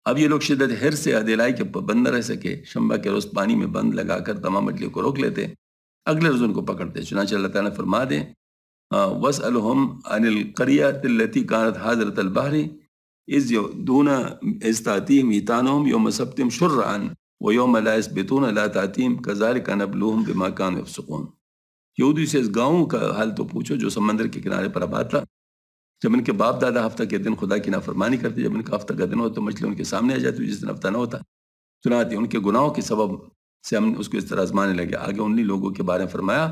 اب یہ لوگ شدت حرص سے عدلائی کے بند نہ رہ سکے، شنبہ کے روز پانی میں بند لگا کر تمام مچھلیوں کو روک لیتے، اگلے روز ان کو پکڑتے، چنانچہ اللہ تعالیٰ نے فرما دیں وَاسْأَلْهُمْ عَنِ الْقَرْيَةِ الَّتِي كَانَتْ حَاضِرَةَ الْبَحْرِ إِذْ تَأْتِيهِمْ حِيتَانُهُمْ يَوْمَ سَبْتِهِمْ شُرَّعًا وَيَوْمَ لَا يَسْبِتُونَ لَا تَأْتِيهِمْ كَذَلِكَ نَبْلُوهُمْ بِمَا كَانُوا يَفْسُقُونَ۔ یہودی سے اس گاؤں کا حال تو پوچھو جو سمندر کے کنارے پر آباد تھا، جب ان کے باپ دادا ہفتہ کے دن خدا کی نافرمانی کرتے، جب ان کا ہفتہ کا دن ہوتا تو مچھلی ان کے سامنے آ جاتی، جس دن ہفتہ نہ ہوتا چنانچہ ان کے گناہوں کے سبب سے ہم اس کو اس طرح آزمانے لگے۔ آگے انہی لوگوں کے بارے میں فرمایا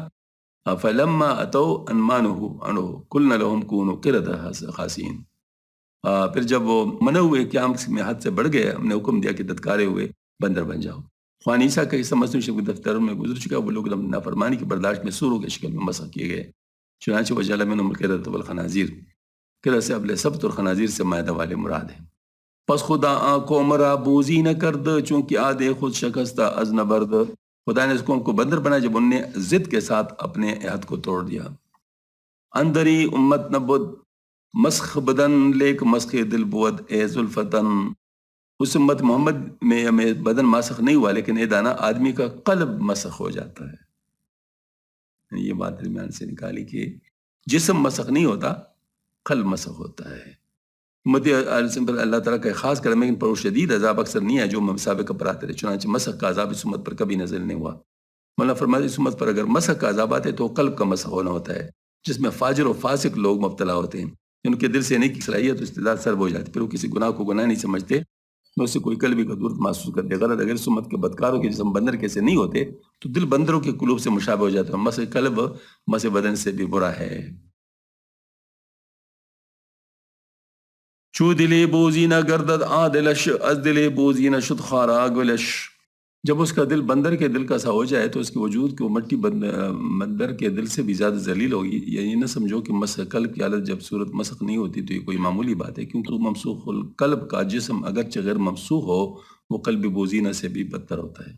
فَلَمَّا أَتَوْا أَنْ مَانُهُ عَنْهُ قُلْنَا لَهُمْ كُونُوا قِرَدَةً خَاسِئِينَ، پھر جب وہ منع ہوئے کہ ہم میں حد سے بڑھ گئے، ہم نے حکم دیا کہ دتکارے ہوئے بندر بن جاؤ۔ خوان عیسیٰ کا قصہ مسلم شریف کے دفتروں میں گزر چکا، وہ لوگ نافرمانی کی برداشت میں سوروں کے شکل میں مسخ کیے گئے، چنانچہ وجعل منہم القردۃ والخنازیر، قرہ سے ابل سبت اور خنازیر سے مائدہ والے مراد ہیں۔ پس خدا آنکھوں مرا بوزی نہ کرد چونکہ آدھے خود شکستہ از نبرد. خدا نے اس قوم کو بندر بنا جب انہوں نے ضد کے ساتھ اپنے عہد کو توڑ دیا. اندری امت نبود مسخ بدن لیک مسخ دل بود اے ذوالفتن. اس امت محمد میں ہمیں بدن مسخ نہیں ہوا لیکن اے دانا آدمی کا قلب مسخ ہو جاتا ہے. یہ بات درمیان سے نکالی کہ جسم مسخ نہیں ہوتا، قلب مسخ ہوتا ہے. امت پر اللہ تعالیٰ کا خاص کرم ہے، لیکن پر شدید عذاب اکثر نہیں ہے جو مسابقہ پر آتے رہے. چنانچہ مسخ کا عذاب اس امت پر کبھی نازل نہیں ہوا. مولانا فرماتے اس امت پر اگر مسخ کا عذاب آتے تو قلب کا مسخ ہونا ہوتا ہے، جس میں فاجر و فاسق لوگ مبتلا ہوتے ہیں. ان کے دل سے نیکی کی صلاحیت و استعداد سلب ہو جاتی، پھر وہ کسی گناہ کو گناہ نہیں سمجھتے، اس سے کوئی قلبی کا دور محسوس کرتے. غلط اگر اس امت کے بدکاروں کے جسم بندر کیسے نہیں ہوتے تو دل بندروں کے قلوب سے مشابہ ہو جاتا ہے. مسخ قلب مسخ بدن سے بھی برا ہے. چو دل بوزی نہ گردد آدلش از دل بوزی نہ شد خارا گلش. جب اس کا دل بندر کے دل کا سا ہو جائے تو اس کے وجود کو مٹی بندر کے دل سے بھی زیادہ ذلیل ہوگی. یہ نہ سمجھو کہ مسخ قلب کی حالت جب صورت مسخ نہیں ہوتی تو یہ کوئی معمولی بات ہے، کیونکہ ممسوخ القلب کا جسم اگرچہ غیر ممسوخ ہو وہ قلب بوزینہ سے بھی بدتر ہوتا ہے.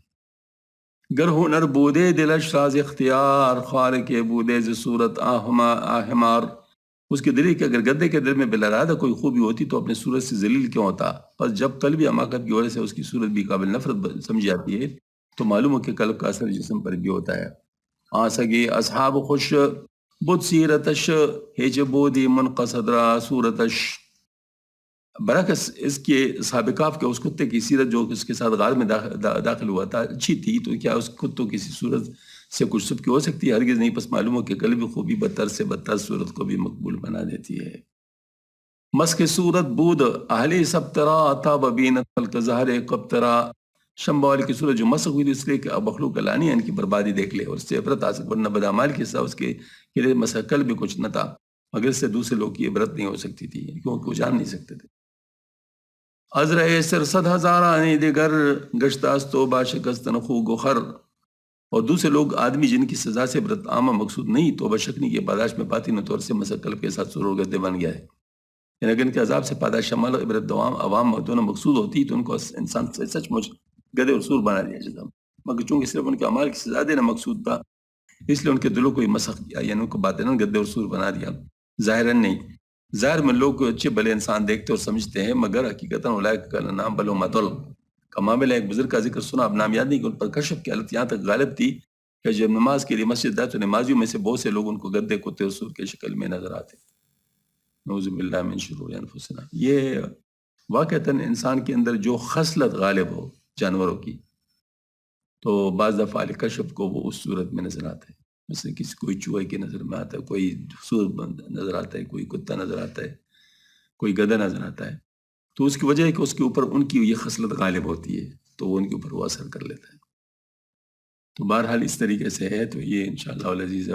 گر ہنر بودے دلش راز اختیار خار کے بودے ز صورت آہمار. اس کے دل کے اگر گدے کے دل میں بالارادہ کوئی خوبی ہوتی تو اپنے صورت سے ذلیل کیوں ہوتا؟ بس جب قلبی حماقت کی وجہ سے اس کی صورت بھی قابل نفرت سمجھی جاتی ہے تو معلوم ہو کہ قلب کا اثر جسم پر بھی ہوتا ہے. آسگی اصحاب خوش بد سیرتش ہیچ بودی منقصد را صورتش. برعکس اس کے اصحاب کہف کے اس کتے کی سیرت جو اس کے ساتھ غار میں داخل ہوا تھا اچھی تھی، تو کیا اس کتوں کی صورت سے کچھ سب کی ہو سکتی ہے؟ ہرگز نہیں. پس معلوم ہو کہ قلبی خوبی بدتر سے بدتر صورت کو بھی مقبول بنا دیتی ہے. مسک صورت بود اہلی سبترا تاب بینت خلق ظہر قبترا. شمبا والی کی صورت جو مسخ ہوئی تھی اس لیے کہ اب مخلوق لانی ہے ان کی بربادی دیکھ لے اور اس سے عبرت حاصل، ورنہ بدعمال کے حصہ اس کے لیے مسخ قلب بھی کچھ نہ تھا، مگر اس سے دوسرے لوگ کی عبرت نہیں ہو سکتی تھی کیونکہ وہ جان نہیں سکتے تھے. ازرے سر صد ہزارانی دیگر گشتاس تو باشکستن خو گخر. اور دوسرے لوگ آدمی جن کی سزا سے عبرت عامہ مقصود نہیں تو بشکنی کے پاداش میں باطنی طور سے مسخ قلب کے ساتھ سرور گردے بن گیا ہے. یعنی اگر ان کے عذاب سے پاداش شمال و عبرت عوام دونوں مقصود ہوتی تو ان کو انسان سے سچ مچ گدے اور سور بنا دیا جاتا، مگر چونکہ صرف ان کے اعمال کی سزا دینا مقصود تھا اس لیے ان کے دلوں کو ہی مسخ کیا، یعنی ان کو باطناً گدے اور سور بنا دیا، ظاہراً نہیں. ظاہر میں لوگ کو اچھے بھلے انسان دیکھتے اور سمجھتے ہیں، مگر حقیقتاً اولئک کا نام بل مدل. کمابل ایک بزرگ کا ذکر سنا، اب نام یاد نہیں کہ ان پر کشف کی حالت یہاں تک غالب تھی کہ جب نماز کے لیے مسجد جائے تو نمازیوں میں سے بہت سے لوگ ان کو گدے کتے اور سور کے شکل میں نظر آتے. نعوذ باللہ من شرور انفسنا. یہ واقعتاً انسان کے اندر جو خصلت غالب ہو جانوروں کی تو بعض دفعہ کشف کو وہ اس صورت میں نظر آتا ہے. مثلا کسی کوئی چوہے کی نظر میں آتا ہے، کوئی سور نظر آتا ہے، کوئی کتا نظر آتا ہے، کوئی گدھا نظر آتا ہے. تو اس کی وجہ ہے کہ اس کے اوپر ان کی یہ خصلت غالب ہوتی ہے تو وہ ان کے اوپر وہ اثر کر لیتا ہے. تو بہرحال اس طریقے سے ہے. تو یہ انشاءاللہ العزیز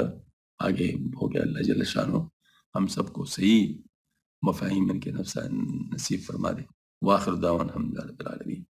آگے ہو گیا. اللہ جل شانہ ہم سب کو صحیح مفاہیم ان کے نصیب فرما دے. واخر دعوانا الحمدللہ رب العالمین.